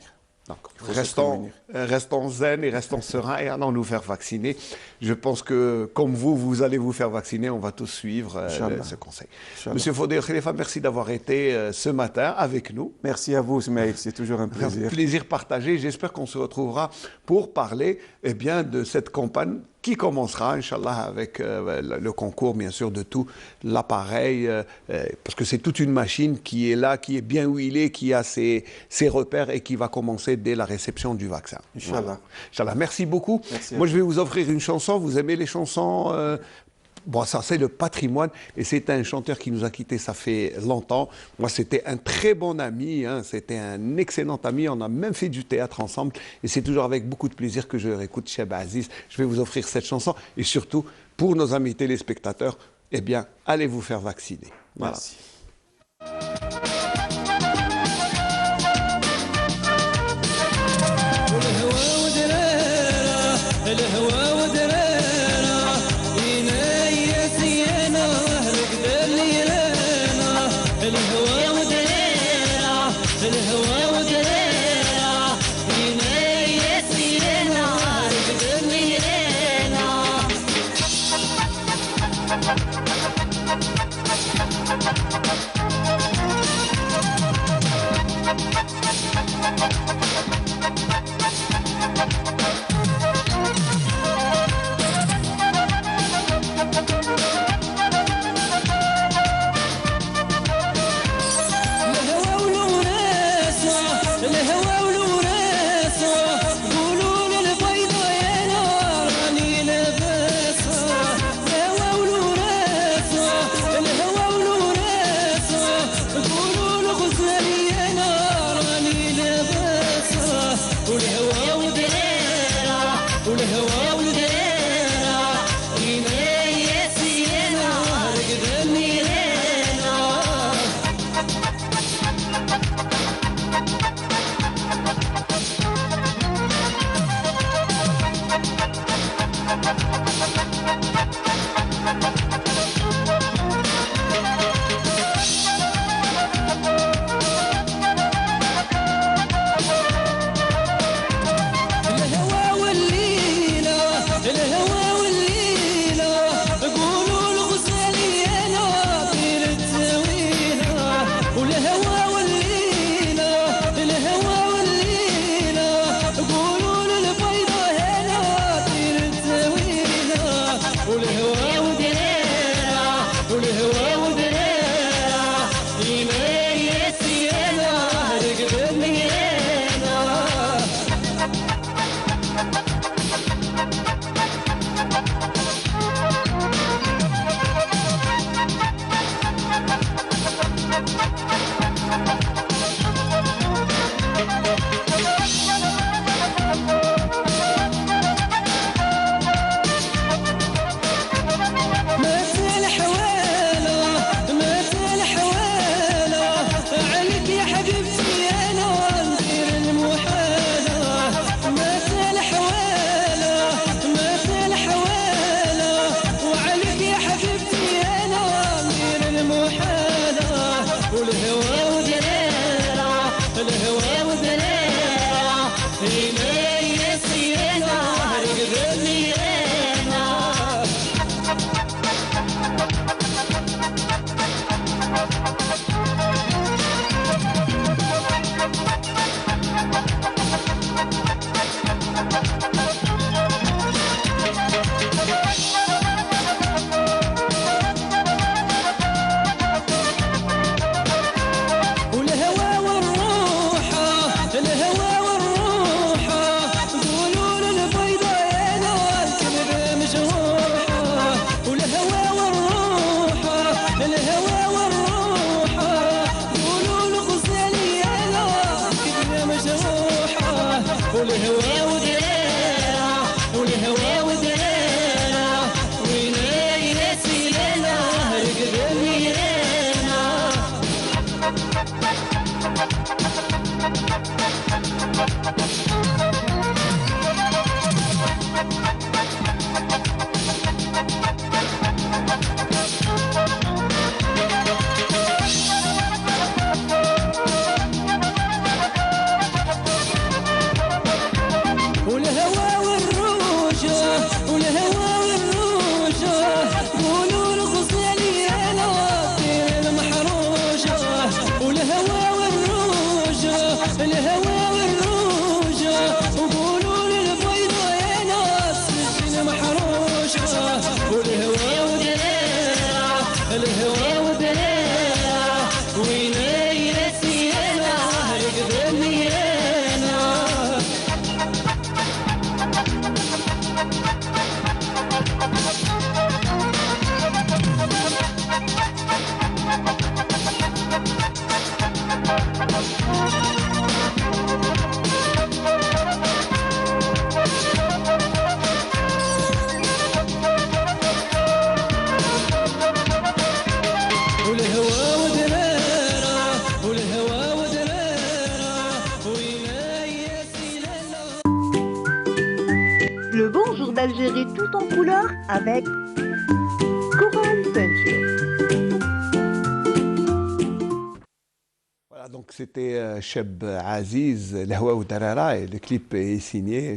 Restons zen et restons sereins et allons nous faire vacciner. Je pense que, comme vous allez vous faire vacciner, on va tous suivre ce conseil. Monsieur Fodé Khalifa, merci d'avoir été ce matin avec nous. Merci à vous, Smaïl, c'est toujours un plaisir. Un plaisir partagé. J'espère qu'on se retrouvera pour parler de cette campagne qui commencera, Inch'Allah, avec le concours, bien sûr, de tout l'appareil, parce que c'est toute une machine qui est là, qui est bien huilée, qui a ses repères et qui va commencer dès la réception du vaccin. Inch'Allah. Voilà. Inch'Allah. Merci beaucoup. Merci Moi, je vais vous offrir une chanson. Vous aimez les chansons Bon, ça, c'est le patrimoine. Et c'est un chanteur qui nous a quittés, ça fait longtemps. Moi, c'était un très bon ami. Hein, c'était un excellent ami. On a même fait du théâtre ensemble. Et c'est toujours avec beaucoup de plaisir que je réécoute Cheb Aziz. Je vais vous offrir cette chanson. Et surtout, pour nos amis téléspectateurs, eh bien, allez vous faire vacciner. Voilà. Merci. الهوى ودرينا والهوى ودريرة الهوى ودريرة إلي سينا رقد لينا والهوى ودريرة والهوى ودريرة ويلي نسينا رقد لينا والهوى والروجة والهوى والروجة قولوا الغزال يا ناطر المحروجة والهوى والروجة الهوى والروجة وقولوا للبيضة يا ناطر المحروجة والهوى ودريرة الهوى ودريرة ويلي نسينا رقد لينا والهوى ودريرة والهوى ودريرة ويلي سينا Le bonjour d'Algérie tout en couleur avec Coral Peinture. Voilà, donc c'était Cheb Aziz, Lahwa ou Darara, et le clip est signé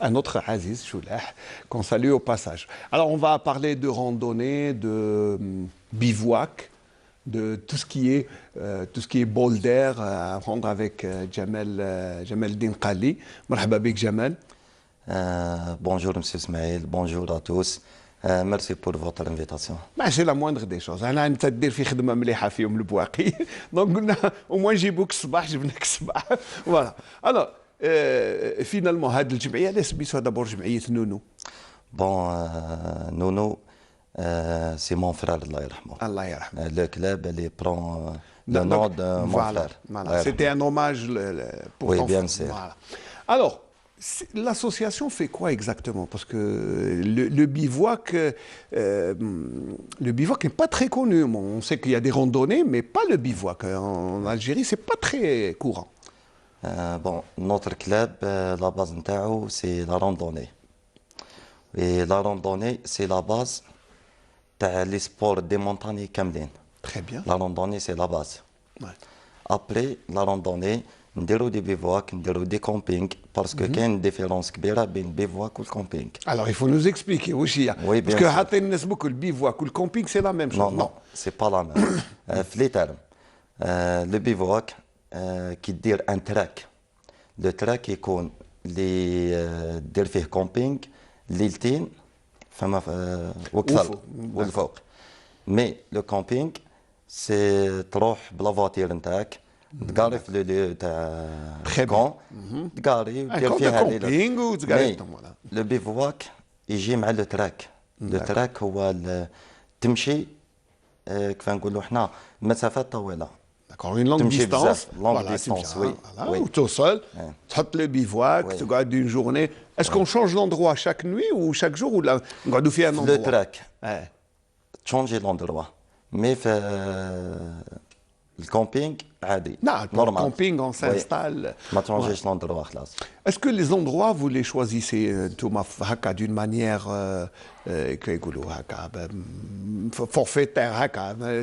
un autre Aziz, Choulah, qu'on salue au passage. Alors on va parler de randonnée, de bivouac, de tout ce qui est bol d'air, à prendre avec Jamel Din Qali. Marhaba bik Jamel. Bonjour M. Ismaël, bonjour à tous. Merci pour votre invitation. ماشي لا موندغ دي شوز انا انت دير في خدمه مليحه في يوم البواقي دونك قلنا او موان نجيبوك الصباح جبناك الصباح فوالا الو فينالمون هذه الجمعيه اللي سميتوها دابور جمعيه نونو Bon, Nono, c'est mon frère, Allah yarhamou. الله يرحمه Le club, il prend le nom de mon voilà, frère. voilà. Allah C'était yarhamou. un hommage pour Oui, ton bien frère. sûr. Voilà. Alors, l'association fait quoi exactement? Parce que le bivouac n'est pas très connu. Bon, on sait qu'il y a des randonnées, mais pas le bivouac. En Algérie, c'est pas très courant. Bon, notre club, la base نتاعو, c'est la randonnée. Et la randonnée, c'est la base تاع les sports des montagnes كاملين. Très bien. La randonnée, c'est la base. Ouais. Après la randonnée, نديرو دي بيفواك, نديرو دي كومبينغ, parce que كاين ديفيرونس كبيرة بين البيفواك والكومبينغ. Alors, il faut nous expliquer. Oui, bien Parce que sûr. حاطين الناس beaucoup le bivouac ou le camping, c'est la même chose. Non, non, c'est pas la même. في لي تيرم le bivouac كي دير ان تراك. لو تراك يكون اللي دير فيه كومبينغ ليلتين فما وكثر والفوق. مي لو كومبينغ سي تروح بلا فواتير نتاعك تقاري في لو ليو تاع كون تقاري ودير فيها كومبينغ وتقاري voilà. لو بيفواك يجي مع لو تراك. لو تراك هو تمشي كيف نقولوا احنا مسافات طويله. D'accord, une longue تمشي distance. بزاف longue Voilà, distance, تمشي. oui. Voilà, Oui. ou tout seul. Ouais. تحط le bivouac, Oui. tu gardes une journée. Est-ce qu'on change d'endroit chaque nuit ou chaque jour ou là, on garde fait un endroit? لو تراك Ouais. تشونجي لوندروا مي في الكومبينغ عادي Non, le نورمال camping, on s'installe. ما ترونجيش لوندروا خلاص. Est-ce que les endroits, vous les choisissez d'une manière forfaitaire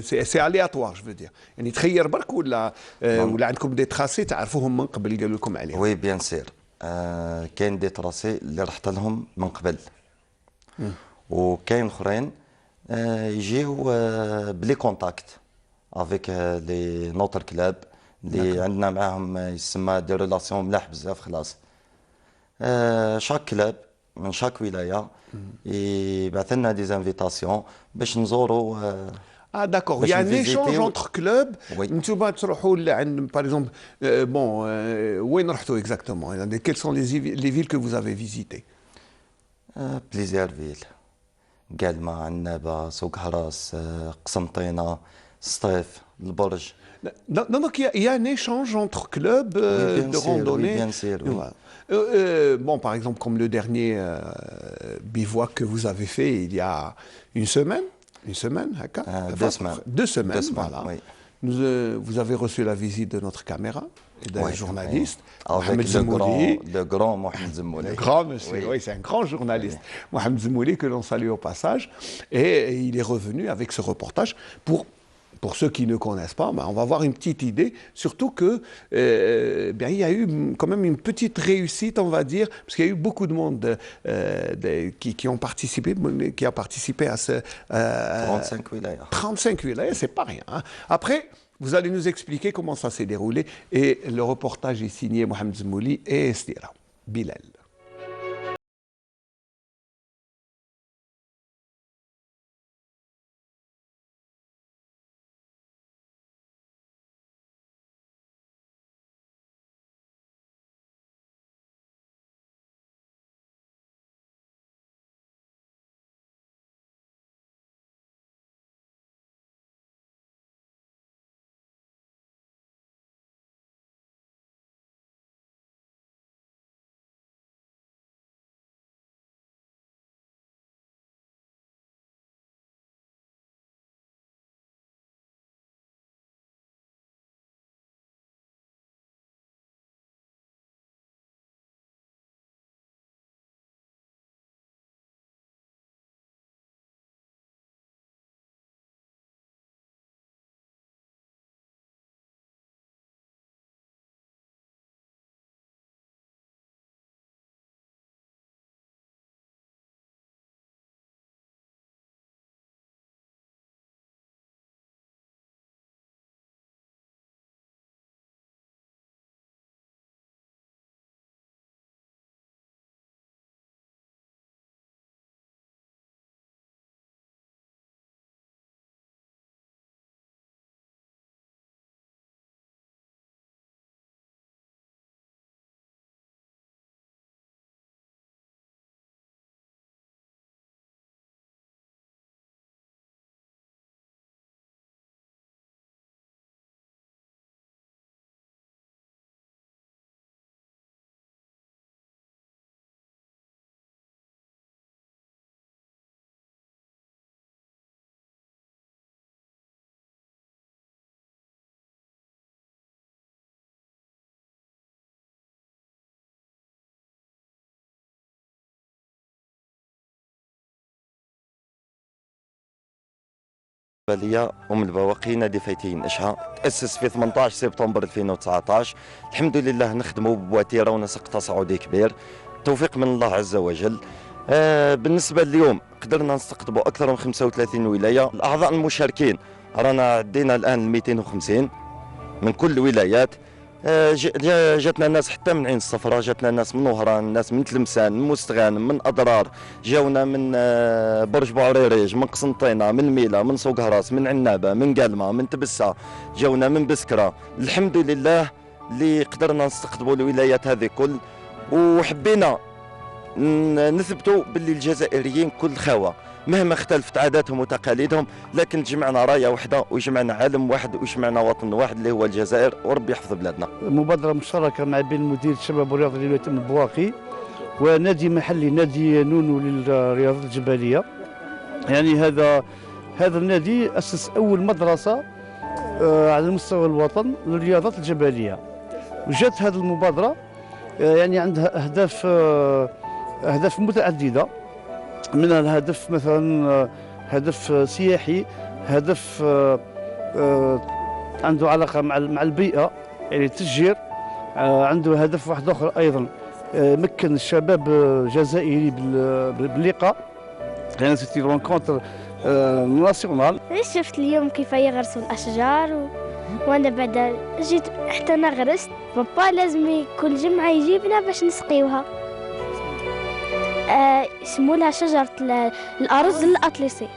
c'est aléatoire, je veux dire. يعني تخير برك ولا عندكم des tracés تعرفوهم من قبل قالوا لكم عليهم؟ وي بيان سير كاين دي تراسي اللي رحت لهم من قبل وكاين اخرين يجيو بلي كونتاكت افيك لي نوتر كلاب اللي عندنا معاهم يسمى دي ريلاسيون ملاح بزاف خلاص. شاك كلاب من شاك ولايه يبعث لنا دي انفيتاسيون باش نزوروا. Ah d'accord, il y a un échange entre clubs. نتوما تروحوا عند par exemple وين رحتوا exactement? Quelles sont les villes que vous avez visitées? بليزيار فيل قالما عنابه سوق هراس قسنطينه سطيف البرج. Donc il y a un échange entre clubs de randonnée. Oui, bien sûr, oui. Bon, par exemple, comme le dernier bivouac que vous avez fait il y a une semaine, deux semaines, voilà. Oui. Vous avez reçu la visite de notre caméra et d'un journaliste, Mohamed Zemouli. Le grand Mohamed Zemouli. Le grand monsieur, oui, c'est un grand journaliste, Mohamed Zemouli, que l'on salue au passage. Et il est revenu avec ce reportage pour ceux qui ne connaissent pas, on va avoir une petite idée, surtout que il y a eu quand même une petite réussite, on va dire, parce qu'il y a eu beaucoup de monde qui a participé à ce... 35 wilayas. 35 wilayas, c'est pas rien. Hein. Après, vous allez nous expliquer comment ça s'est déroulé, et le reportage est signé Mohamed Zemouli et Estira Bilal. ليا البواقي نادي فايتين اشها تاسس في 18 سبتمبر 2019. الحمد لله نخدموا بواتيره ونسق تصاعدي كبير توفيق من الله عز وجل. بالنسبه اليوم قدرنا نستقطبوا اكثر من 35 ولايه. الاعضاء المشاركين رانا عدينا الان 250 من كل الولايات. جاتنا ناس حتى من عين الصفراء، جاتنا ناس من نهران، ناس من تلمسان، من مستغانم، من اضرار، جاونا من برج بوعريريج، من قسنطينه، من ميلا، من سوق هراس، من عنابه، من قالمه، من تبسه، جاونا من بسكره. الحمد لله اللي قدرنا نستقطبوا الولايات هذه كل، وحبينا نثبتوا باللي الجزائريين كل خاوه مهما اختلفت عاداتهم وتقاليدهم، لكن جمعنا رايه واحده وجمعنا علم واحد وجمعنا وطن واحد اللي هو الجزائر، وربي يحفظ بلادنا. مبادره مشتركه مع بين مدير الشباب والرياضه لولايه البواقي ونادي محلي نادي نونو للرياضه الجبليه. يعني هذا النادي اسس اول مدرسه على مستوى الوطن للرياضات الجبلية. وجات هذه المبادرة يعني عندها أهداف متعددة، منها الهدف مثلا هدف سياحي، هدف عنده علاقة مع البيئة يعني التشجير، عنده هدف واحد آخر أيضا مكن الشباب الجزائري باللقاء، يعني سيتي رونكونتر ناسيونال. شفت اليوم كيف يغرسوا الأشجار وأنا بعد جيت حتى أنا غرست. بابا لازم كل جمعة يجيبنا باش نسقيوها. يسمولها شجرة الأرز الأطلسي.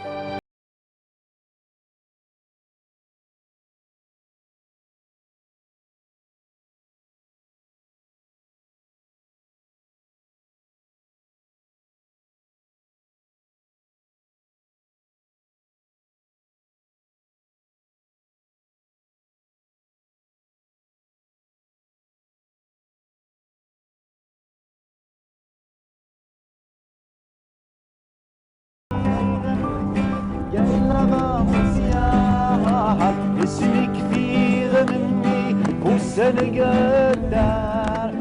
اسمي كثير مني والسنة قدار.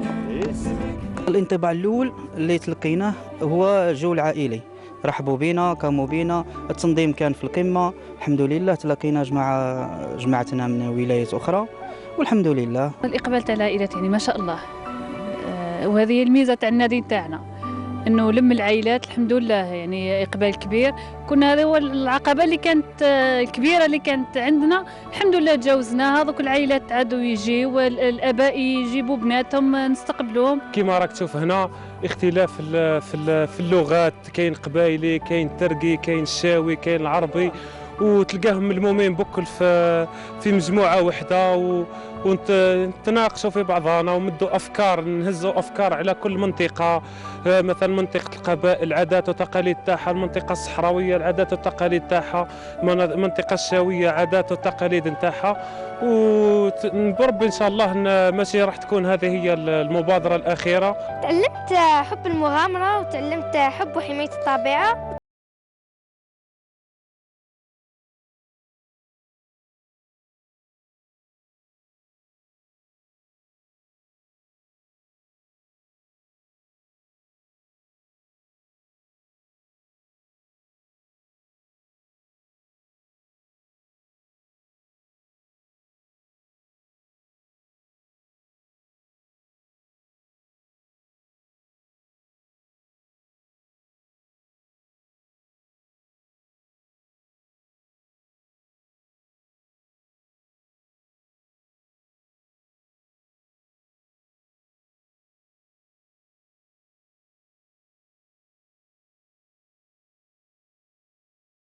الانطباع الأول اللي تلقيناه هو جو العائلي، رحبوا بينا، قاموا بينا، التنظيم كان في القمة الحمد لله. تلاقينا جماعتنا من ولايات أخرى والحمد لله. الإقبال تاع العائلات يعني ما شاء الله، وهذه هي الميزة تاع النادي تاعنا، انه لم العائلات الحمد لله، يعني اقبال كبير. كنا هذا هو العقبه اللي كانت الكبيره اللي كانت عندنا، الحمد لله تجاوزناها. هذوك العائلات عادوا يجيو والاباء يجيبوا بناتهم نستقبلوهم. كما راك تشوف هنا اختلاف في اللغات، كاين قبايلي، كاين ترقي، كاين الشاوي، كاين العربي، وتلقاهم ملمومين بكل في مجموعه واحده ونتناقشوا في بعضنا ومدوا افكار، نهزوا افكار على كل منطقه. مثلا منطقه القبائل العادات والتقاليد تاعها، المنطقه الصحراويه العادات والتقاليد تاعها، المنطقه الشاويه عادات والتقاليد نتاعها. وبرب ان شاء الله ماشي راح تكون هذه هي المبادره الاخيره. تعلمت حب المغامره وتعلمت حب وحمايه الطبيعه.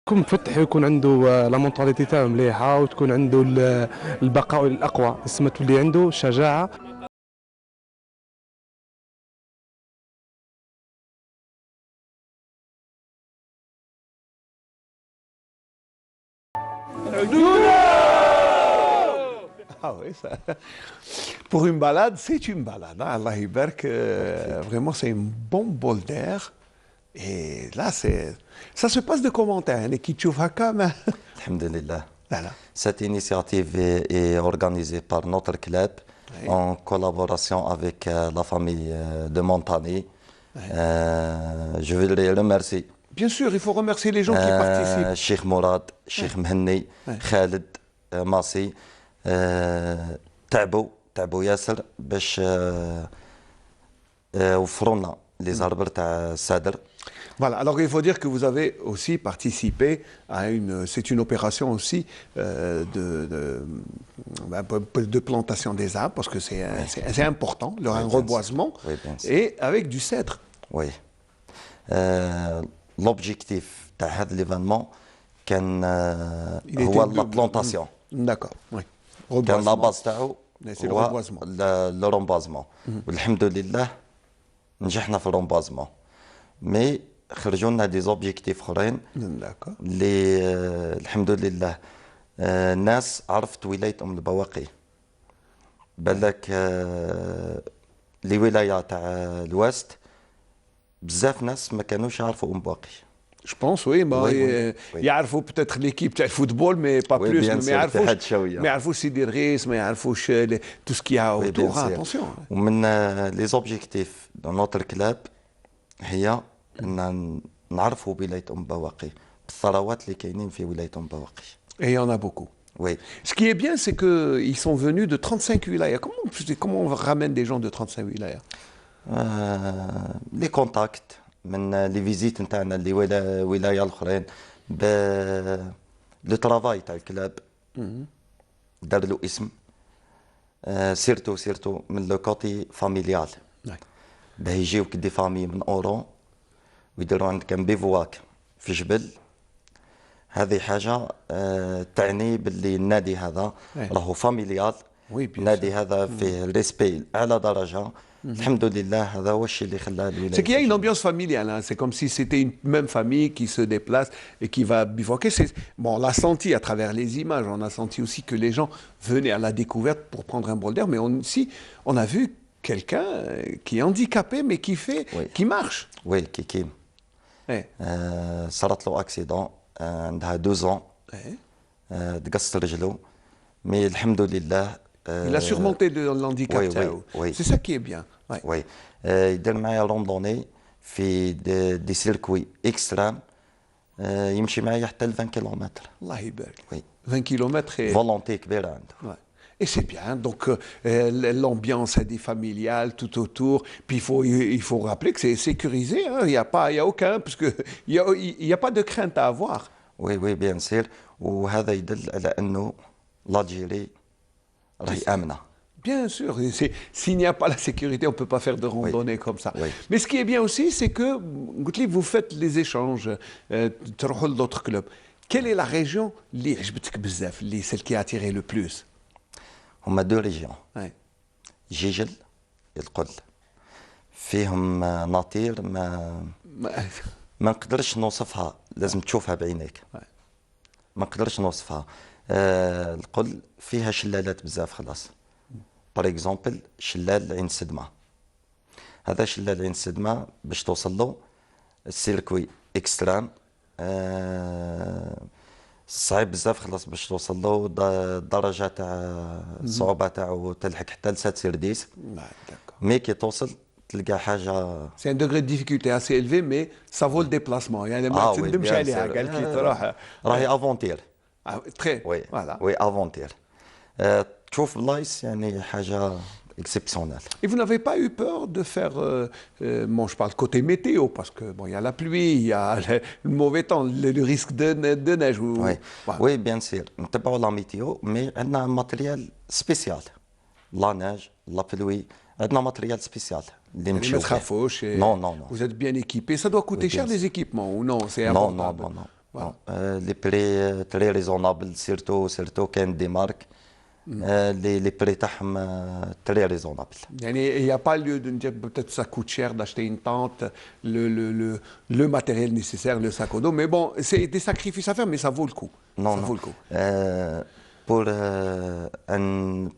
يكون مفتح ويكون عنده لا مونطاليتي تاعو مليحه، وتكون عنده البقاء الاقوى، تسمى تولي عنده شجاعه. Ah oui, ça. Pour une balade, c'est une balade. Hein. Allah Iberk, vraiment, c'est un bon bol d'air. Et là, ça se passe de commentaires. Qui tchouf haka, mais... Alhamdulillah. Voilà. Cette initiative est organisée par notre club en collaboration avec la famille de Montagny. Je veux les remercier. Bien sûr, il faut remercier les gens qui participent. Cheikh Mourad, Cheikh Mhenni, Khaled, Massi, تعبوا ياسر باش وفروا لنا لي زاربر تاع السادر. Voilà, alors il faut dire que vous avez aussi participé à c'est une opération aussi de plantation des arbres, parce que c'est important, un reboisement, et avec du cèdre. Oui. L'objectif de cet événement, c'est la plantation. D'accord, oui. كان لا باز تاعو هو لو رومبازمون. والحمد لله نجحنا في الرومبازمون، مي خرجوا لنا دي زوبجيكتيف اخرين اللي الحمد لله الناس عرفت ولايه ام البواقي. بالك لي ولايه تاع الوست بزاف ناس ما كانوش يعرفوا ام بواقي. Je pense, oui. Bah, oui. يعرفوا peut-être l'équipe تاع الفوتبول, mais pas Oui, plus. bien ما sûr, يعرفوش اتحاد شوية. ما يعرفوش سيدي الرئيس, ما يعرفوش tout ce qu'il y a Oui, autour. bien sûr. Attention. ومن لي زوبجيكتيف دو نوتر كلاب هي ان نعرفوا ولايه ام بواقي بالثروات اللي كاينين في ولايه ام بواقي. Et il y en a beaucoup. Oui. Ce qui est bien, c'est qu'ils sont venus de 35 wilayas. Comment on ramène des gens de 35 wilayas? لي كونتاكت من لي فيزيت نتاعنا اللي ولايه الاخرين لو ترافاي تاع الكلاب دار له اسم سيرتو من لو كوتي فاميليال باه يجيوك دي فامي من اورو ويديروا عندك بيفواك في جبل. هذه حاجه تعني باللي النادي هذا راهو فاميليال. النادي هذا فيه الريسبي على درجه. الحمد لله هذا هو الشيء اللي خلاه الولايه. C'est qu'il y a une ambiance familiale, hein. C'est comme si c'était une même famille qui se déplace et qui va bivouaquer. Bon, on l'a senti à travers les images, on a senti aussi que les gens venaient à la découverte pour prendre un bol d'air, mais on a vu quelqu'un qui est handicapé mais qui marche. Oui, كيكيم. صارت له اكسيدون عندها 2 ans. تقص رجله مي الحمد لله. Il a surmonté l'handicap. Oui. C'est ça qui est bien. Oui. يدير معايا روندوني في دي سيركوي اكستريم يمشي معايا حتى ل 20 كيلومتر. الله يبارك. Oui. 20 km. فولونتي كبيره عنده. Et c'est bien, donc l'ambiance est familiale tout autour. Puis il faut rappeler que c'est sécurisé, hein. Il y a aucun, parce que il y a pas de crainte à avoir. Oui, bien sûr. وهذا يدل على انه l'Algérie راهي آمنة. Bien sûr, s'il n'y a pas la sécurité, on ne peut pas faire de randonnée comme ça. Mais ce qui est bien aussi, c'est que vous faites les échanges, تروحوا d'autres clubs. Quelle est la région اللي عجبتك بزاف, celle qui a attiré le plus? هما 2 ريجيون. جيجل القل فيهم ناطير ما نقدرش نوصفها, لازم تشوفها بعينيك. ما نقدرش نوصفها. القل فيها شلالات بزاف خلاص. بار اكزومبل شلال عين السدمه. هذا شلال عين السدمه باش توصل له السيركوي اكستريم صعيب بزاف خلاص باش توصل له. الدرجه تاع الصعوبه تاعو تلحق حتى ل 7 سيرديس. مي كي توصل تلقى حاجه. C'est un degré de difficulté assez élevé, mais ça vaut le déplacement. يعني ما تندمش عليها, قال كي تروح. راهي افونتير. Très. Oui, voilà. Oui, aventure. تشوف بلايص يعني حاجة exceptionnelle. Et vous n'avez pas eu peur de faire, bon, je parle côté météo, parce que bon, il y a la pluie, il y a le mauvais temps, le risque de neige. Oui, bien sûr. نتبعوا لا ميتيو, مي عندنا ماتريال سبيسيال. لا نيج, لا pluie, عندنا ماتريال سبيسيال. ما تخافوش. Non. Vous êtes bien équipés. Ça doit coûter cher les équipements ou non? C'est abordable. Non. Les prix très raisonnables, surtout كاين دي مارك les prix تاعهم très raisonnables. Il n'y a pas lieu de dire peut-être ça coûte cher d'acheter une tente, le matériel nécessaire, le sac à dos. Mais bon, c'est des sacrifices à faire, mais ça vaut le coup. Non. Vaut le coup.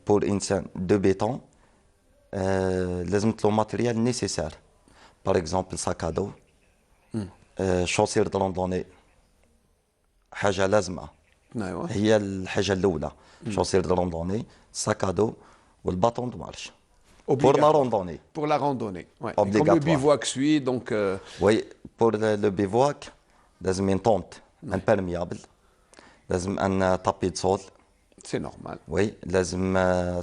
Pour إنسان de béton, لازم له matériel nécessaire. Par exemple, sac à dos, chaussures de randonnée. حاجة لازمة. هي الحاجة الأولى. chaussures de randonnée, sac à dos والباطون دو مارش. Pour la randonnée. Pour la randonnée. Ouais. Obligatoire. Comme le bivouac suit, donc. Oui, pour le bivouac, لازم une tente imperméable, لازم un tapis de sol. C'est normal. Oui, لازم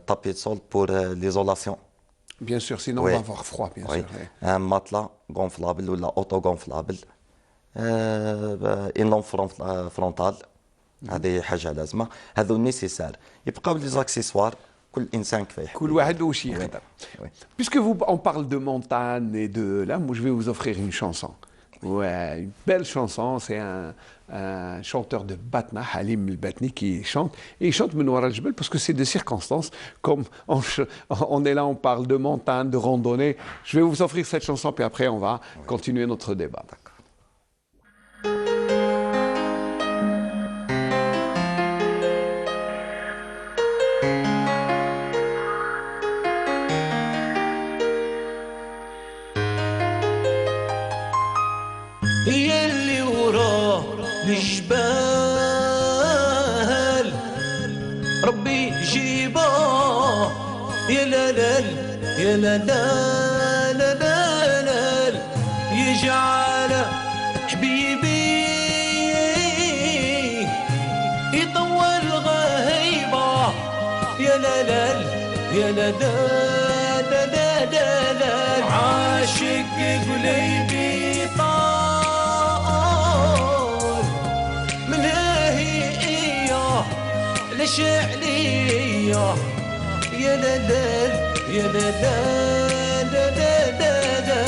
tapis de sol pour l'isolation. Bien sûr, sinon on va avoir froid, bien sûr. Un matelas gonflable ou auto-gonflable. Une lampe frontale. هذه حاجة لازمة. هذو nécessaire. يبقاو les accessoires. كل إنسان كيف يحب. كل واحد وش يخدم. Puisque on parle de montagne et de là, moi je vais vous offrir une chanson. Ouais, une belle chanson. C'est un chanteur de Batna, Halim El-Batni, qui chante. Et il chante Menouara al-Jbel parce que c'est de circonstances. Comme on est là, on parle de montagne, de randonnée. Je vais vous offrir cette chanson, puis après on va continuer notre débat. يلي ورا يا لا لا يا لا لا لا لا لا يجعل حبيبي يطول غيبة يا لا لا يا لا لا لا لا لا لا عاشق قلبي طال من هي ليش عليا يا لا لا يا لا لا لا لا لا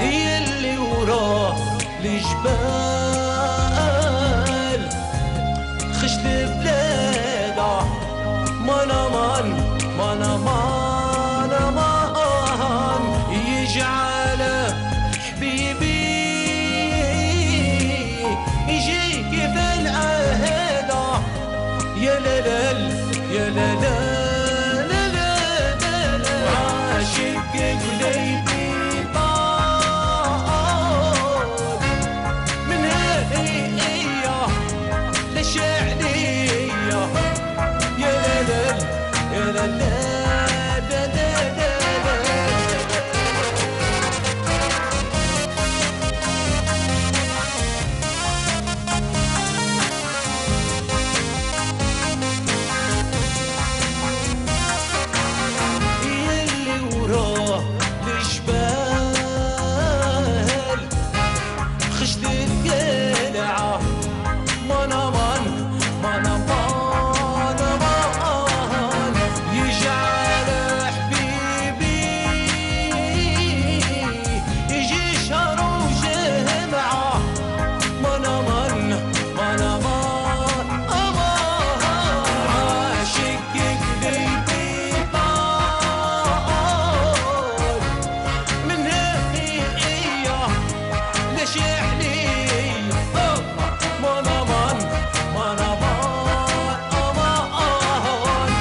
يلي وراه الجبال خشت بلاده منامان منامان مان يجعل حبيبي يجيك في العهده يا لا لا يا لا لا لا لا لا عاشق قلبي طال من هي ليش عليا يا لا لا يا لا لا لا لا يلي وراه الجبال خشت القلعة منامان منامان مان يجعل حبيبي يجي شهر وجمعة منامان منامان عاشق قلبي طال من هي ليش عليا منامان منامان امان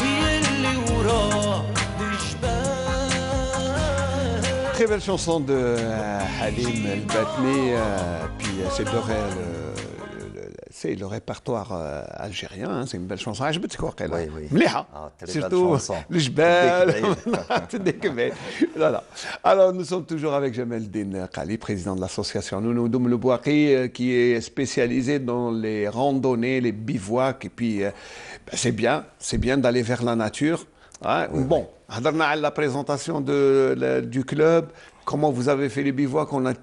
يلي وراه الجبال. Très belle chanson de Halim El Batni, puis c'est c'est le répertoire algérien, hein, c'est une belle chanson. عجبتك واقيلا. Oui, oui. مليحة. très belle Surtout chanson. الجبال. Voilà. Alors nous sommes toujours avec Jamel Din Khali, président de l'association Nounou Le Bouakhi, qui est spécialisé dans les randonnées, les bivouacs, et puis c'est bien d'aller vers la nature. Hein. Oui, bon, هضرنا على la présentation du club, comment vous avez fait les bivouacs, on a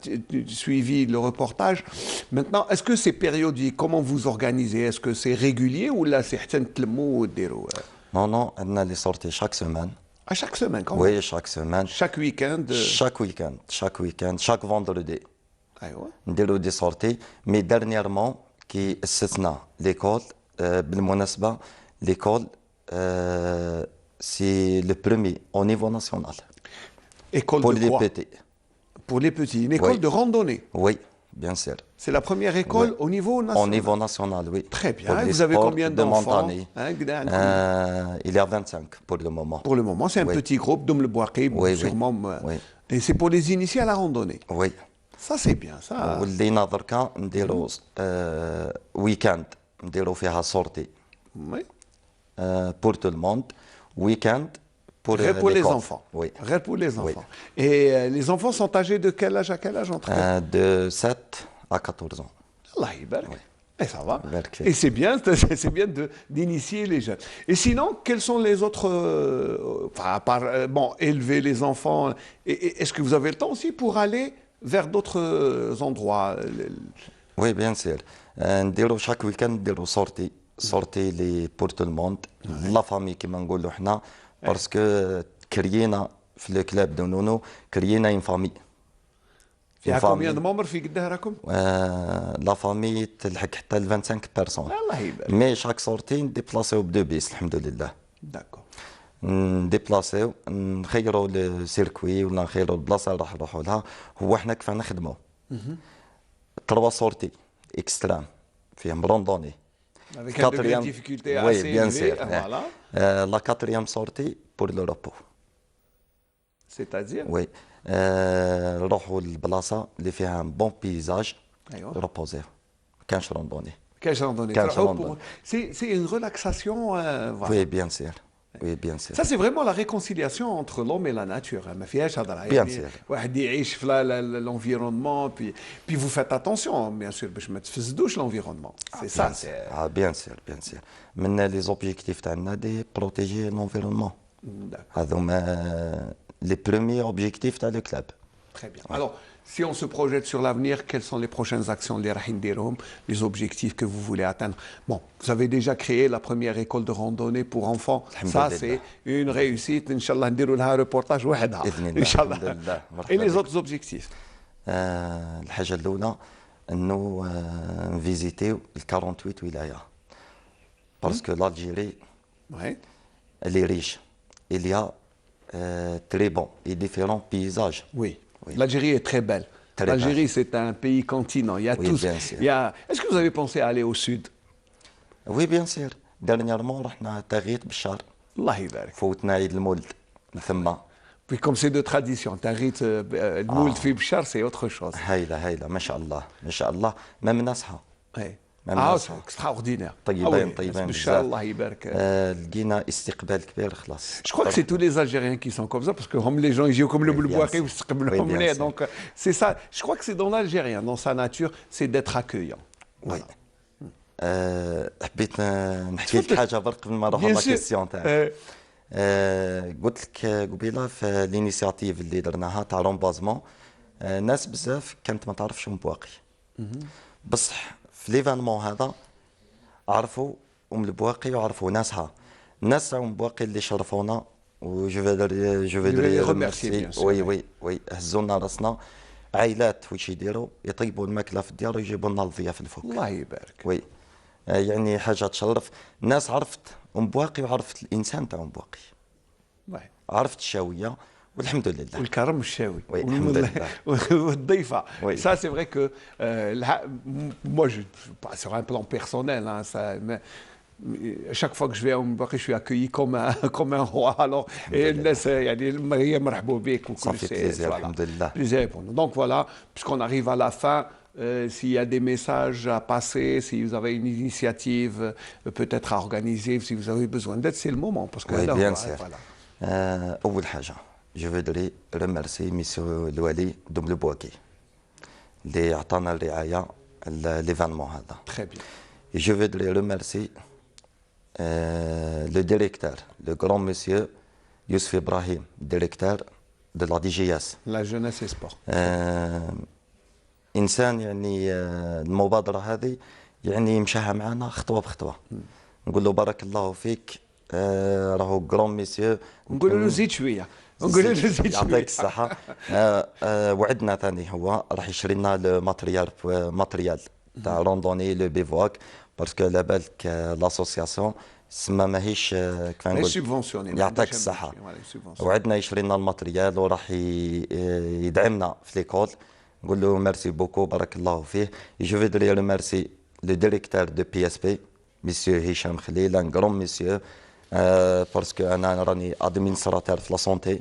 suivi le reportage. Maintenant, est-ce que c'est périodique? Comment vous organisez? Est-ce que c'est régulier ou là c'est حتى نتلموا وديروا? Non, on a les sorties chaque semaine. À chaque semaine, quand même? Oui, chaque semaine. Chaque week-end? Chaque vendredi. أيوة. نديروا des sorties. Mais dernièrement, qui استثنى l'école, بالمناسبة, l'école, c'est le premier au niveau national. École pour de les quoi? petits. Pour les petits, une école Oui. de randonnée? Oui, bien sûr. C'est la première école au niveau national? Au niveau national, oui. Très bien. Pour Et les vous avez sports combien de d'enfants? montagne. Hein, Il y a 25 pour le moment. Pour le moment, c'est un Oui. petit groupe, Doum Le Bouakhi, Oui, sûrement. oui. Et c'est pour les initiés à la randonnée? Oui. Ça, c'est bien, ça. ولينا دركا نديرو ويكاند نديرو فيها sortie Oui. pour tout le monde. Week-end Rien pour les l'école. enfants. Oui. Rien pour les Oui. enfants. Et les enfants sont âgés de quel âge à quel âge entre eux? De 7 à 14 ans. Allah يبارك. Et ça va. Merci. Et c'est bien, d'initier les jeunes. Et sinon, quels sont les autres, enfin, à part, bon, élever les enfants, est-ce que vous avez le temps aussi pour aller vers d'autres endroits? Oui, bien sûr. نديرو chaque week-end نديرو sortie les pour tout le monde. La famille كما نقولوا حنا باسكو كريينا في لو كلاب دو نونو كريينا une famille. فيها combien de membres في قدها راكم؟ لا فامي تلحق حتى ل 25 بيرسون. الله يبارك. مي شاك سورتي نديبلاسيو بدو بيس الحمد لله. داكور. نديبلاسيو نخيروا لو سيركوي ولا نخيروا البلاصه اللي راح نروحوا لها. هو حنا كيف نخدموا 3 سورتي اكستريم فيهم راندوني. Avec un degré de difficulté assez oui, bien élevé. sûr. Voilà. La quatrième sortie pour le repos. C'est-à-dire Oui. نروحوا للبلاصة اللي فيها un bon paysage. أيوة. reposer. كانش راندوني. كانش راندوني. C'est une relaxation. Voilà. Oui, bien sûr. Oui, bien sûr. Ça, c'est vraiment la réconciliation entre l'homme et la nature. ما فيهاش هضره. Bien sûr. واحد يعيش في l'environnement, puis vous faites attention, bien sûr, باش ما تفسدوش l'environnement. C'est ça. Bien sûr, bien sûr. من les objectifs تاعنا دي protéger l'environnement. هذوما les premiers objectifs تاع le club. Très bien. Alors, si on se projette sur l'avenir, quelles sont les prochaines actions, les objectifs que vous voulez atteindre? Bon, vous avez déjà créé la première école de randonnée pour enfants. Ça, c'est une réussite. Inch'Allah, نديروا لها reportage وحدها. Inch'Allah. Et les autres objectifs? الحاجة الأولى إنه نفيزيتيو 48 ولاية. Parce que l'Algérie, elle est riche. Il y a très bons et différents paysages. Oui. L'Algérie est très belle. L'Algérie, c'est un pays continent. Il y a tous. Est-ce que vous avez pensé à aller au sud? Oui, bien sûr. Dernièrement, رحنا تغيط بالشهر. الله يبارك. فوتنا عيد المولد ثم. Puis comme c'est de tradition, تغيط المولد في بشار, c'est autre chose. هايلة ما شاء الله ما شاء الله. même ناسها. c'est extraordinaire. طيبين بزاف. الله يبارك. لقينا استقبال كبير خلاص. Je crois que c'est tous les Algériens qui sont comme ça, parce que les gens ils comme le boulbouaké ou se donc c'est ça. Je crois que c'est dans l'Algérien, dans sa nature, c'est d'être accueillant. Oui. حبيت نحكي لك حاجة برك قبل ما نروح على الكيستيون تاعك. قلت لك قبيله في الانيسياتيف اللي درناها تاع رومبازمون ناس بزاف كانت ما تعرفش بواقي. بصح في ليفانمون هذا عرفوا البواقي وعرفوا ناسها. الناس تاع بواقي اللي شرفونا جو فيدري ريميرسي. وي هزونا راسنا عائلات واش يديروا يطيبوا الماكله في الديار ويجيبوا لنا الضيافه الفوق. الله يبارك. وي يعني حاجه تشرف. الناس عرفت بواقي وعرفت الانسان تاع بواقي. عرفت الشاويه والحمد لله. والكرم الشاوي. الحمد لله. والضيفه. Ça c'est vrai que moi sur un plan personnel à chaque fois que je vais à Mbouaké, je suis accueilli comme un roi. Alors, et الناس مرحبا بك وكل شيء. Plaisir pour nous. Donc voilà, puisqu'on arrive à la fin, s'il y a des messages à passer, si vous avez une initiative peut-être à organiser, si vous avez besoin d'aide, c'est le moment. Parce que oui, bien sûr. أول حاجة je voudrais remercier monsieur الوالي دوم البواكي اللي عطانا الرعاية l'événement هذا. Très bien. Et je voudrais remercier le directeur, le grand monsieur Youssef Ibrahim, directeur de la DGS. La jeunesse et sport. إنسان يعني المبادرة هذه يعني مشاها معنا خطوة بخطوة. نقول له بارك الله فيك راهو جران ميسيو. نقول له زيد شوية. يعطيك الصحة. وعدنا ثاني هو راح يشري لنا الماتريال تاع روندوني لو بيفواك باسكو على بالك لاسوسياسيون سما ماهيش كيف نقول يعطيك الصحة. وعدنا يشري لنا الماتريال وراح يدعمنا في ليكول. نقول له ميرسي بوكو بارك الله فيه. جو فودري ريميرسي لو ديريكتور دو بي اس بي مسيو هشام خليل ان غران مسيو باسكو انا راني ادمينستراتور في لا سونتي.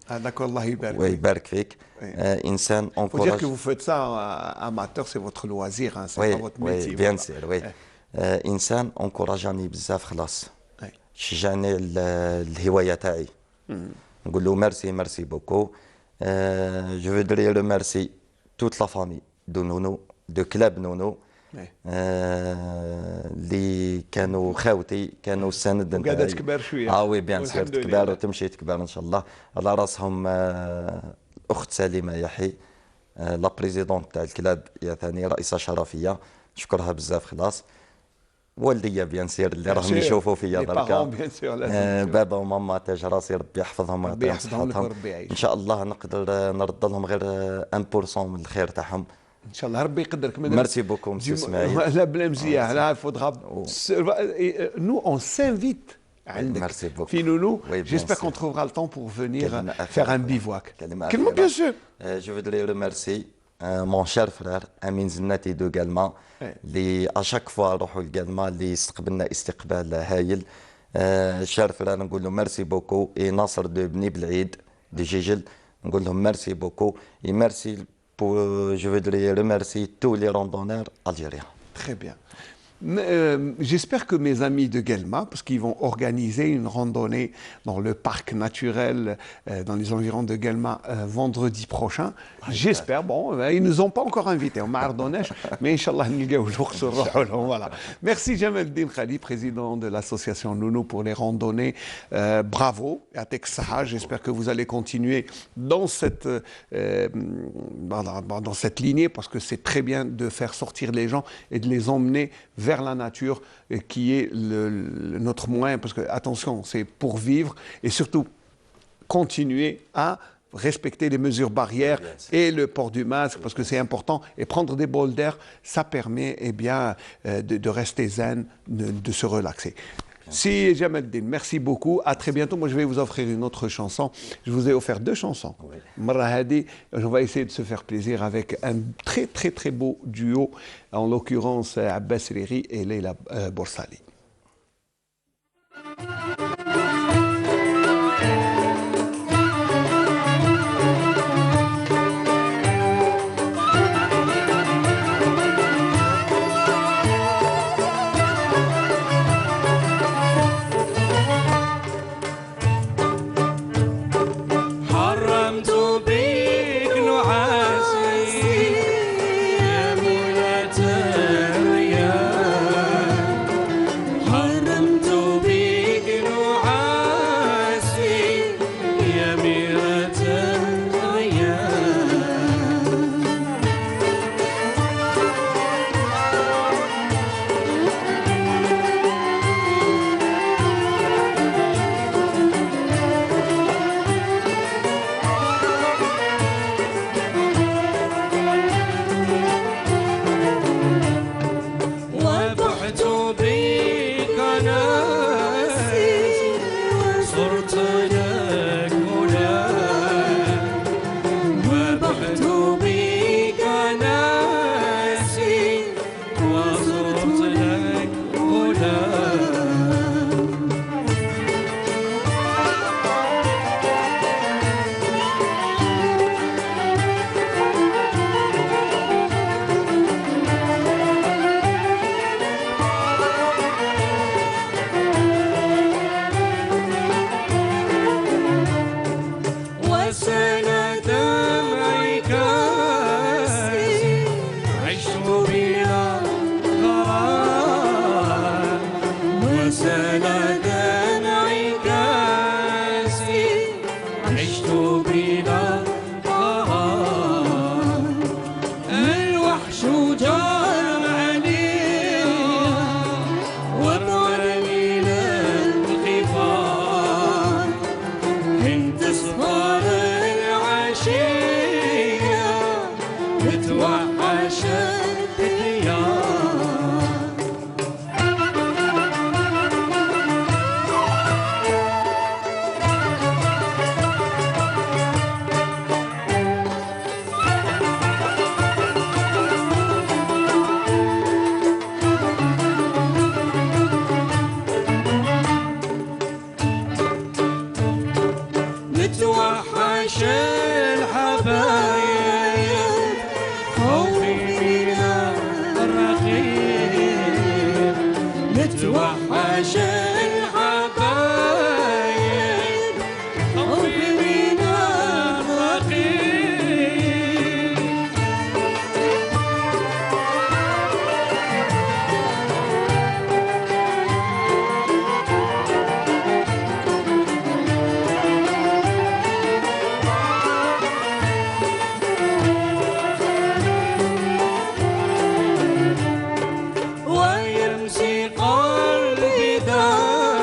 D'accord, Allah يبارك. ويبارك فيك. إنسان encourage. Faut dire que vous faites ça amateur, c'est votre loisir, hein, c'est pas votre métier. Bien sûr, oui. إنسان انكوراجاني بزاف خلاص. شجعني الهواية تاعي. نقول له ميرسي بوكو. Je voudrais remercier toute la famille de Nono, de Club Nono. اللي كانوا خاوتي كانوا السند نتاعي. وقاعده تكبر شويه. وي بيان سور تكبر وتمشي تكبر ان شاء الله. على راسهم اخت سليمه يحيى لا بريزيدونت تاع الكلاب يا ثاني رئيسه شرفيه نشكرها بزاف خلاص. والديا بيان سير اللي راهم يشوفوا فيا بركا. بابا وماما تاج راسي ربي يحفظهم ويعطيهم صحتهم. ان شاء الله نقدر نرد لهم غير 1% من الخير تاعهم. ان شاء الله ربي يقدرك. Merci beaucoup monsieur Ismaël. لا بلا مزيان لا faudra nous on s'invite عندك. Merci beaucoup. في نونو. J'espère qu'on trouvera le temps pour venir faire un bivouac. Bien sûr. Je voudrais remercier مون شير فرير امين زناتي دو جالما اللي اشاك فوا نروحوا لجالما اللي استقبلنا استقبال هايل. شير فرير نقول له ميرسي بوكو. اي ناصر دو بني بالعيد دي جيجل نقول لهم ميرسي بوكو. اي ميرسي je voudrais remercier tous les randonneurs algériens. Très bien. J'espère que mes amis de Guelma, parce qu'ils vont organiser une randonnée dans le parc naturel dans les environs de Guelma vendredi prochain. J'espère, bon, ils ne nous ont pas encore invités, on m'a ordonné, mais Inch'Allah, voilà. Merci Jamal-Din Khali, président de l'association Nounou pour les randonnées. Bravo, Atek Saha, j'espère que vous allez continuer dans cette lignée, parce que c'est très bien de faire sortir les gens et de les emmener vers la nature qui est notre moyen, parce que attention, c'est pour vivre et surtout continuer à respecter les mesures barrières et le port du masque, parce que c'est important, et prendre des bols d'air, ça permet de rester zen, de se relaxer. Si Jamal-Din, merci beaucoup. À très bientôt. Moi, je vais vous offrir une autre chanson. Je vous ai offert 2 chansons. Marahadi, on va essayer de se faire plaisir avec un très, très, très beau duo, en l'occurrence Abbas Riri et Leila Borsali. ويمشي قلبي دار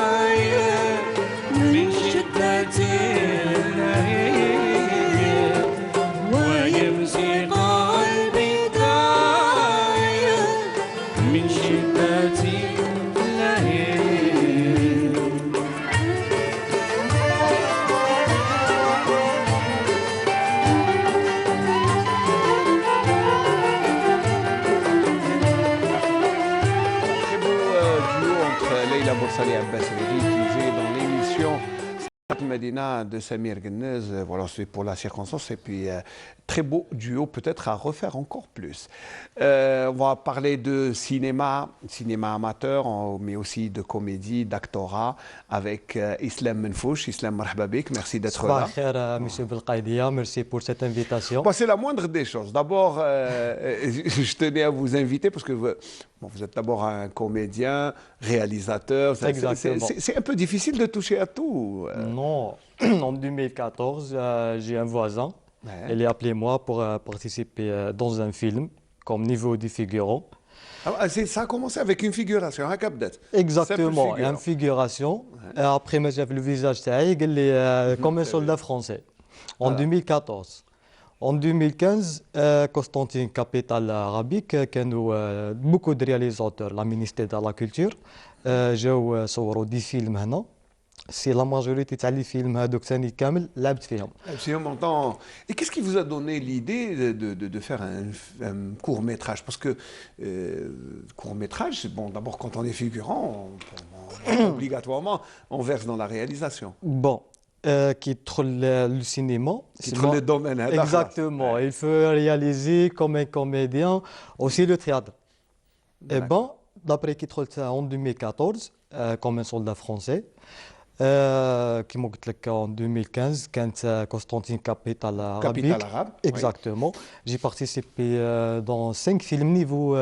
Leila Boursali Abbas Revi qui est dans l'émission Medina de Samir Guennez. Voilà, c'est pour la circonstance. Et puis, très beau duo, peut-être à refaire encore plus. On va parler de cinéma amateur, mais aussi de comédie, d'actorat, avec Islam Menfouch. Islam Marhababik, merci d'être là. Monsieur Belkaidia, merci pour cette invitation. Bon, c'est la moindre des choses. D'abord, je tenais à vous inviter parce que vous êtes d'abord un comédien, réalisateur. C'est un peu difficile de toucher à tout. Non, en 2014, j'ai un voisin. Ouais. Il a appelé moi pour participer dans un film comme niveau du figurant. Ah, ça a commencé avec une figuration, hein, exactement, une figuration. Ouais. Après, j'ai vu le visage comme un soldat français. En 2014. En 2015, Constantine, capitale arabique, beaucoup de réalisateurs, la ministère de la Culture, j'ai صوروا 10 films هنا. C'est la majorité des films هذوك ثاني كامل لعبت فيهم. Et qu'est-ce qui vous a donné l'idée de faire un court-métrage? Parce que court-métrage, bon, d'abord quand on est figurant, obligatoirement, on verse dans la réalisation. Bon. Qui troll le cinéma. Qui troll le domaine. Exactement. Ouais. Il faut réaliser comme un comédien, aussi le théâtre. Et bon, d'après qui troll en 2014, comme un soldat français, qui m'a dit en 2015, quand Constantine, capitale arabique. Exactement. Oui. J'ai participé dans 5 films niveau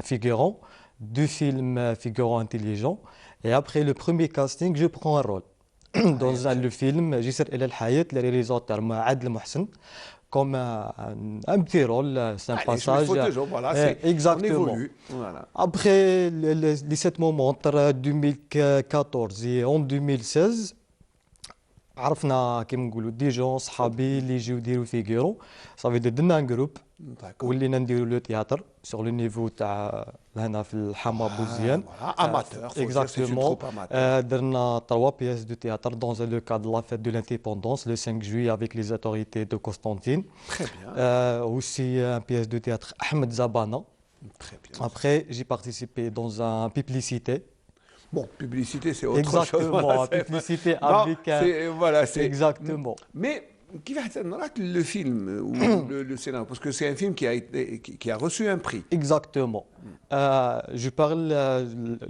figurant, 2 films figurants intelligents. Et après le premier casting, je prends un rôle. Dans le film جسر إلى الحياة le réalisateur Adel Mohsen comme un petit rôle, c'est un passage. Exactement. Voilà. Après les 7 moments entre 2014 et en 2016 عرفنا كيما نقولوا دي جون صحابي اللي يجيو يديروا فيغورو صافي درنا ان جروب ولينا نديروا لو تياتر سور لو نيفو تاع هنا في الحما بوزيان اماتور اكزاكتومون درنا 3 pièces de théâtre dans le cadre de la fête de l'indépendance le 5 juillet avec les autorités de Constantine. Très bien. Aussi une pièce de théâtre Ahmed Zabana. Très bien. Après j'ai participé dans une publicité. Bon, publicité, c'est autre exactement, chose. Exactement, publicité avec... Voilà, c'est... Exactement. Mais, qui va être le film ou le scénario? Parce que c'est un film qui a reçu un prix. Exactement. Je parle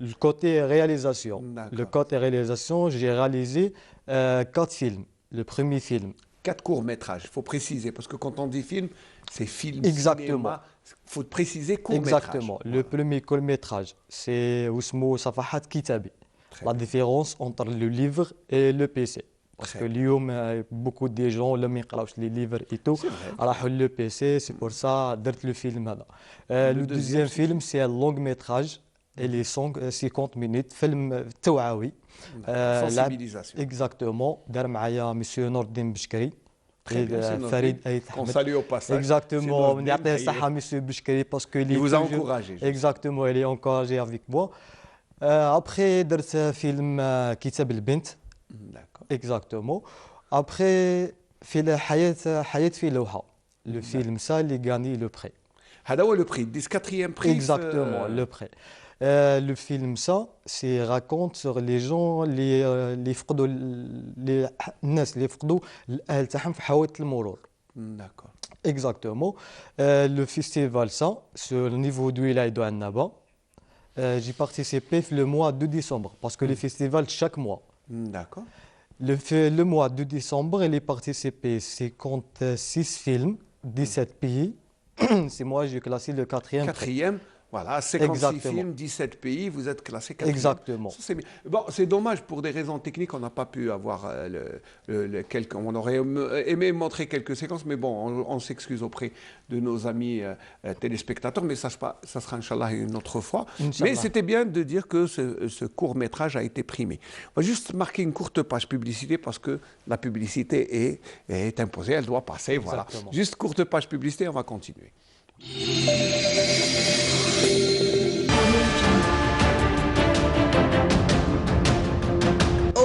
du côté réalisation. Le côté réalisation, j'ai réalisé 4 films. Le premier film. 4 courts-métrages, il faut préciser, parce que quand on dit film, c'est film, exactement. Cinéma, il faut préciser court-métrage. Exactement. Voilà. Le premier court-métrage, c'est Ousmou Safahat Kitabi. La différence entre le livre et le PC. Parce que beaucoup de gens ne lisent les livres et tout. Alors le PC, c'est pour ça que le film. Le deuxième film, c'est un long-métrage. Il est 50 minutes, film توعوي. Sensibilisation. Exactement. دار معايا monsieur Nordin Bishkari. Farid qu'on salue au passage. Exactement. نعطيه الصحة monsieur Bishkari parce que il vous a encouragé. Exactement, il est encouragé avec moi. Après درت فيلم كتاب البنت. D'accord. Exactement. Après في حياة في لوحة. Le film ça, il a gagné le prix. هذا هو le prix, 14e prix. Exactement, le prix. Le film ça, c'est raconte sur les gens اللي فقدوا الناس اللي فقدوا الأهل تاعهم في حوادث المرور. D'accord. Exactement. Le festival ça, sur le niveau du Wilaya de Annaba, j'ai participé le mois de décembre parce que le festival chaque mois. D'accord. Le mois de décembre, il est participé 56 films, 17 pays. C'est moi, j'ai classé le 4e. 4e, voilà, 56 films, 17 pays, vous êtes classé 4e. Exactement. Bon, c'est dommage, pour des raisons techniques, on n'a pas pu avoir on aurait aimé montrer quelques séquences, mais bon, on s'excuse auprès de nos amis téléspectateurs, mais ça sera, Inch'Allah, une autre fois. Mais c'était bien de dire que ce court-métrage a été primé. On va juste marquer une courte page publicité, parce que la publicité est imposée, elle doit passer, voilà. Juste courte page publicité, on va continuer.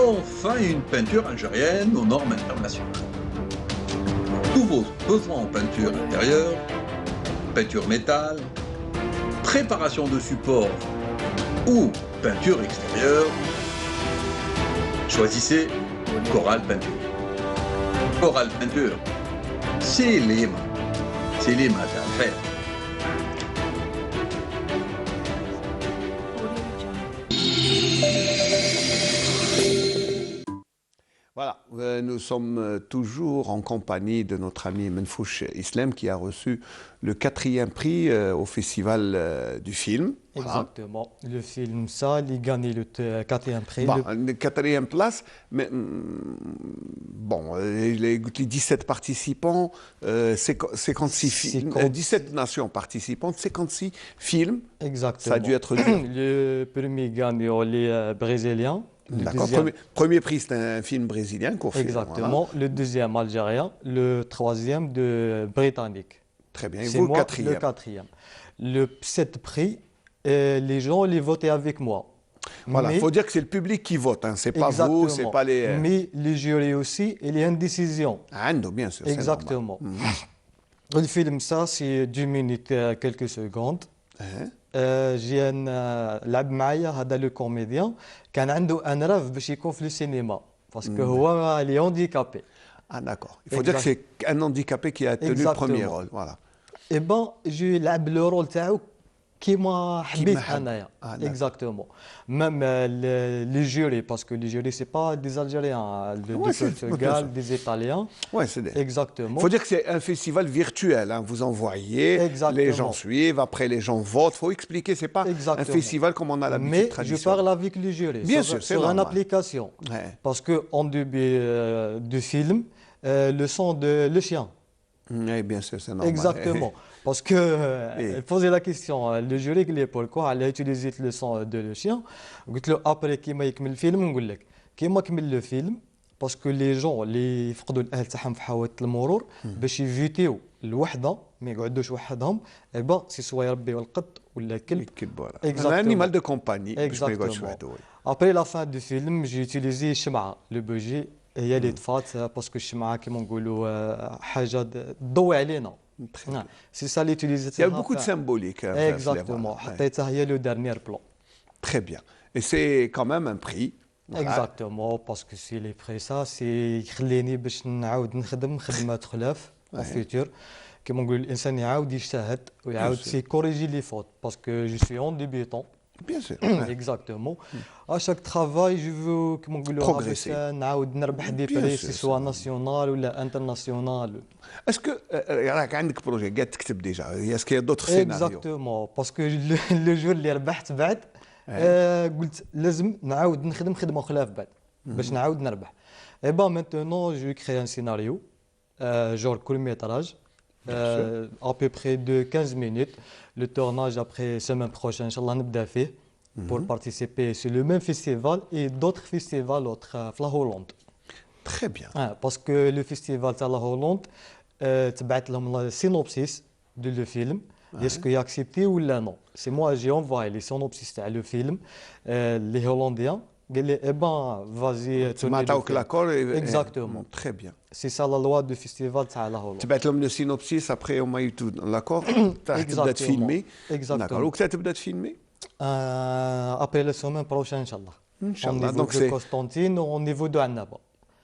Enfin une peinture algérienne aux normes internationales. Tous vos besoins en peinture intérieure, peinture métal, préparation de support ou peinture extérieure, choisissez Coral Peinture. Coral Peinture, c'est l'IMA. C'est l'IMA d'affaires. Voilà, nous sommes toujours en compagnie de notre ami Menfouch Islam qui a reçu le 4e prix au Festival du film. Exactement. Voilà. Le film, ça, il a gagné le 4e prix. Bon, le 4e place, mais bon, les 17 participants, 56 films, 17 nations participantes, 56 films. Exactement. Ça a dû être le premier gagnant, les Brésiliens. D'accord. Premier prix, c'est un film brésilien qu'on fait. Exactement. Voilà. Le deuxième algérien, le troisième de britannique. Très bien. Et vous, moi, le 4e. Le 4e. Le 7 prix, les gens les votaient avec moi. Voilà, il faut dire que c'est le public qui vote, hein. C'est pas vous, c'est pas les... Mais les jurys aussi, il y a une décision. Ah non, bien sûr. Exactement. Le film, ça, c'est 2 minutes quelques secondes. جي لعب معايا هذا لو كوميديان كان عنده ان راف باش يكون في السينما باسكو هو لي هانديكابي. Ah d'accord. Il faut dire que c'est un handicapé qui a tenu le premier rôle. Voilà. Et ben, je لعب le rôle تاعو كيما حبيت انايا. Exactement. Même les jurys, parce que les jurys, c'est pas des Algériens, du Portugal, des Italiens. Ouais, c'est des... Exactement. Il faut dire que c'est un festival virtuel. Hein. Vous envoyez, les gens suivent, après les gens votent. Il faut expliquer, c'est pas un festival comme on a l'habitude traditionnelle. Mais je parle avec les jurys. Bien sûr, c'est sur une application. Ouais. Parce qu'en début du film, le son de le chien. Oui, bien sûr, c'est normal. Exactement. Parce que poser la question, le jury il est pourquoi elle a utilisé le son de le chien. قلت له après كيما يكمل الفيلم نقول لك كيما كمل لو فيلم باسكو لي جون اللي يفقدوا الاهل تاعهم في حوادث المرور باش يفيتيو الوحده ما يقعدوش وحدهم اي با سي سوا يربيو القط ولا الكلب. الكلب فوالا. انيمال دو كومباني باش ما يقعدش وحده. après la fin du film j'ai utilisé الشمعه لو بوجي هي اللي طفات باسكو الشمعه كيما نقولوا حاجه تضوي علينا. C'est ça l'utilisation. Il y a beaucoup de symbolique. Exactement. Le dernier plan. Très bien. Et c'est quand même un prix. Exactement, parce que c'est les prix, ça, c'est يخليني باش نعاود نخدم خدمات خلاف au futur. كما نقول الإنسان يعاود يجتهد ويعاود يكوريجي لي فوت parce que je suis en débutant. Bien sûr. Exactement. À chaque travail, je veux progresser. نعاود نربح دي بري سي سوا ناسيونال ولا انترناسيونال. Est-ce que راك عندك بروجي قاعد تكتب ديجا؟ Est-ce qu'il y a d'autres scénarios? Exactement, parce que le jour اللي ربحت بعد قلت لازم نعاود نخدم خدمه خلاف بعد باش نعاود نربح. Et ben maintenant, je vais créer un scénario, genre court-métrage, à peu près de 15 minutes. Le tournage après semaine prochaine, Inch'Allah, نبدا فيه pour participer sur le même festival et d'autres festivals autres في la Hollande. Très bien. Parce que le festival de la Hollande, تبعت لهم le synopsis de le film. Est-ce qu'il a accepté ou non? C'est moi j'ai envoyé les synopsis de le film. Les Hollandiens, قال لي eh ben vas-y. Tu m'as donné l'accord. Exactement. Très bien. C'est ça la loi du festival de la Hollande. تبعت لهم le synopsis après on m'a eu tout l'accord. تبدا تفيلمي. D'accord. وقتها تبدا تفيلمي؟ Après la semaine prochaine, Inch'Allah. Inch'Allah. Au niveau de Constantine, au niveau de Annaba.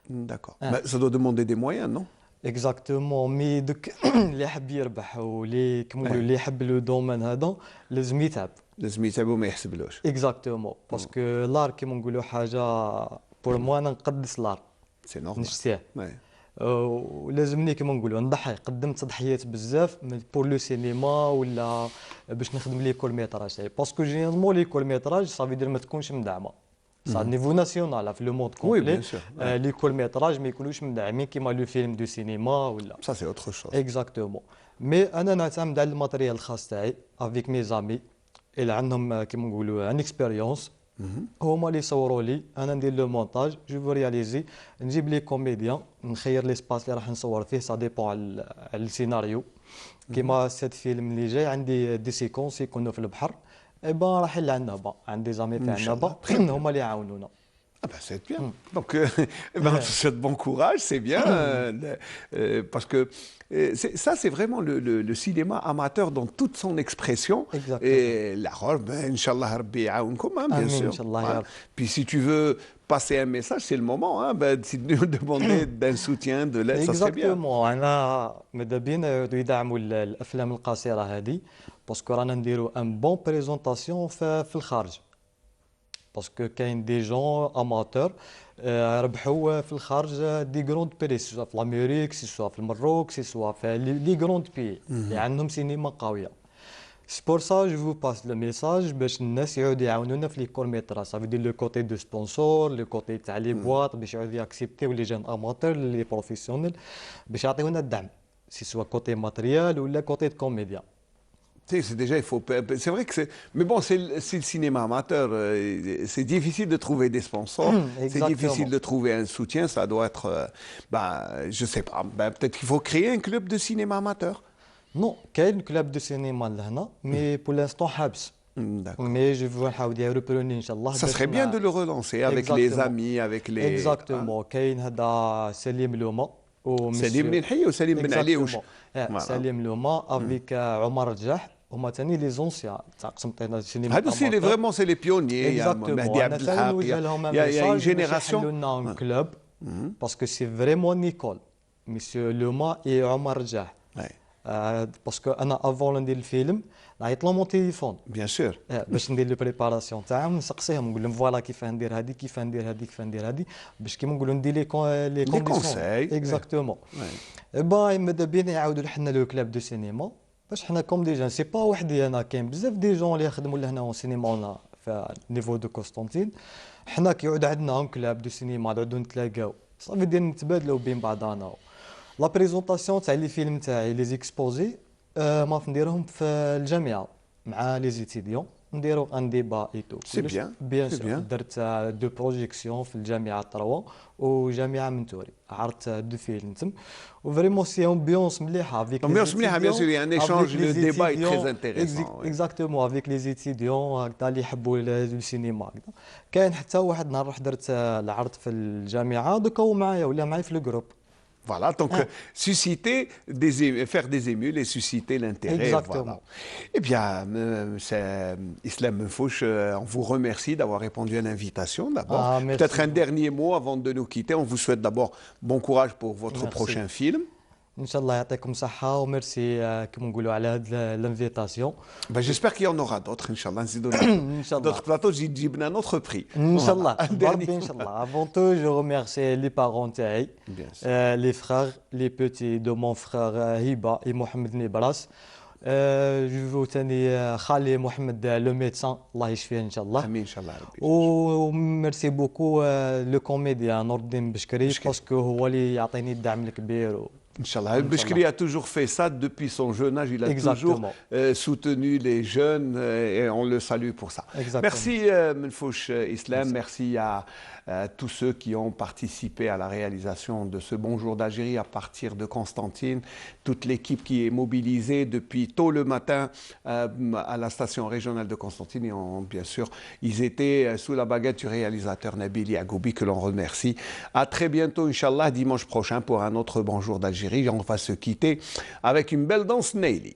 D'accord. Ça doit demander des moyens, non? Exactement. Mais اللي حاب يربح واللي كما نقولوا اللي يحب لو دومين هذا لازم يتعب. لازم يتعب وما يحسبلوش. Exactement. باسكو لار كما نقولوا حاجه بور موا انا نقدس لار. سي نورمال. نشتيه. ولازمني كما نقولوا نضحي قدمت تضحيات بزاف بور لو سينما ولا باش نخدم لي كول ميتراج تاعي باسكو جينيرالمون لي كول ميتراج صافي دير ما تكونش مدعمه صا نيفو ناسيونال في لو موند كومبلي لي كول ميتراج ما يكونوش مدعمين كيما لو فيلم دو سينما ولا سا سي اوتر شوز اكزاكتومون مي انا نعتمد على الماتريال الخاص تاعي افيك مي زامي اللي عندهم كيما نقولوا ان اكسبيريونس هما اللي يصوروا لي انا ندير لو مونتاج جو فو رياليزي نجيب لي كوميديان نخير لي سباس اللي راح نصور فيه سا ديبون على السيناريو كيما سيت فيلم اللي جاي عندي دي سيكونس يكونوا في البحر اي با راح لعندنا با عندي زامي في عندنا با هما اللي يعاونونا Ah ben c'est bien. Donc, on te souhaite bon courage, c'est bien, parce que ça, c'est vraiment le cinéma amateur dans toute son expression. Exactement. Et la robe, Inch'Allah, Rabbi yaounkoum, bien sûr. Inch'Allah. Puis si tu veux passer un message, c'est le moment, de nous demander d'un soutien, de l'aide, ça serait bien. اكزاكتومون انا ماذا بينا يعودوا يدعموا الافلام القصيره هذه باسكو رانا نديروا ان بون بريزونطاسيون في الخارج باسكو كاين دي جون اماتور ربحوا في الخارج دي غروند بري سواء في الامريك سواء في المروك سواء في لي غروند بي اللي عندهم سينما قويه. C'est pour ça que je vous passe le message باش الناس يعاودوا يعاونونا في لي كور ميتراج ça veut dire le côté de sponsor le côté تاع لي بواط باش يعاودوا ياكسبتيو لي جون اماتور لي بروفيسيونيل باش يعطيونا الدعم سي سوا كوتي ماتريال ولا كوتي de comédien. C'est déjà, il faut. C'est vrai que c'est. Mais bon, c'est le cinéma amateur. C'est difficile de trouver des sponsors. C'est difficile de trouver un soutien. Ça doit être. Je sais pas. Peut-être qu'il faut créer un club de cinéma amateur. Non, كاين كلاب دو سينما لهنا مي بور لانستون حابس. Mais je veux نحاول reprenir ان شاء الله. Ça serait bien de le relancer avec les amis, avec les. Exactement. كاين هذا سليم لوما سليم بن نحيي وسليم بن علي وش. سليم لوما افيك عمر رجاح هما ثاني لي زونسيان تاع قسمطينه السينما. هادو سي فريمون سي لي بيونيي مهدي عبد الحق. Il y a une génération. un club parce que c'est vraiment Nicole, monsieur Loma et Omar Rjah. Parce que انا افون ندير الفيلم نعيط لهم تليفون بيان سور باش ندير لو بريباراسيون تاعهم نسقسيهم نقول لهم فوالا كيف ندير هذه كيف ندير هذه كيف ندير هذه باش كيما نقولوا ندير لي كونساي اكزاكتومون. با ماذا بينا يعاودوا لحنا لو كلاب دو سينما باش حنا كوم دي جون سي با وحدي انا كاين بزاف دي جون اللي يخدموا لهنا اون سينما في نيفو دو كونستانتين حنا كيعود عندنا اون كلاب دو سينما نعودوا نتلاقاو صافي دير نتبادلوا بين بعضنا. لا بريزونطاسيون تاع لي فيلم تاعي لي زيكسبوزي ما نديرهم في الجامعه مع لي زيتيديون نديرو ان ديبا اي تو. سي بيان بيان سور درت دو بروجيكسيون في الجامعه طروا وجامعه منتوري عرضت دو فيلم تم وفريمون سي امبيونس مليحه افيك امبيونس مليحه بيان سور ان ايشانج لو ديبا اي تري انتريسون اكزاكتومون افيك لي زيتيديون هكذا اللي يحبوا السينما هكذا. كاين حتى واحد نهار رحت درت العرض في الجامعه دوكا هو معايا ولا معايا في الجروب. Voilà, donc susciter, faire des émules et susciter l'intérêt. Exactement. Voilà. Eh bien, Islam Menfouch, on vous remercie d'avoir répondu à l'invitation d'abord. Peut-être un dernier mot avant de nous quitter. On vous souhaite d'abord bon courage pour votre prochain film. ان شاء الله يعطيكم الصحه وميرسي كما نقولوا على هذه الانفيتاسيون. J'espère qu'il y en aura d'autres inchallah. D'autres plateaux, جبنا notre prix. Inch'Allah. Inch'Allah. Avant tout, je remercie les parents تاعي, les frères, les petits de mon frère Hiba et Mohamed Nibras. Je veux ثاني خالي محمد le médecin الله يشفيه ان شاء الله. امين ان شاء الله ربي. وميرسي بوكو لو كوميديان نور الدين بشكري باسكو هو اللي يعطيني الدعم الكبير. Inch'Allah. Beshkri a toujours fait ça depuis son jeune âge. Il a toujours soutenu les jeunes et on le salue pour ça. Exactement. Merci Menfouch Islam. Merci à tous ceux qui ont participé à la réalisation de ce Bonjour d'Algérie à partir de Constantine. Toute l'équipe qui est mobilisée depuis tôt le matin à la station régionale de Constantine. Et bien sûr, ils étaient sous la baguette du réalisateur Nabil Yagoubi que l'on remercie. À très bientôt, Inch'Allah, dimanche prochain pour un autre Bonjour d'Algérie. On va se quitter avec une belle danse Neili.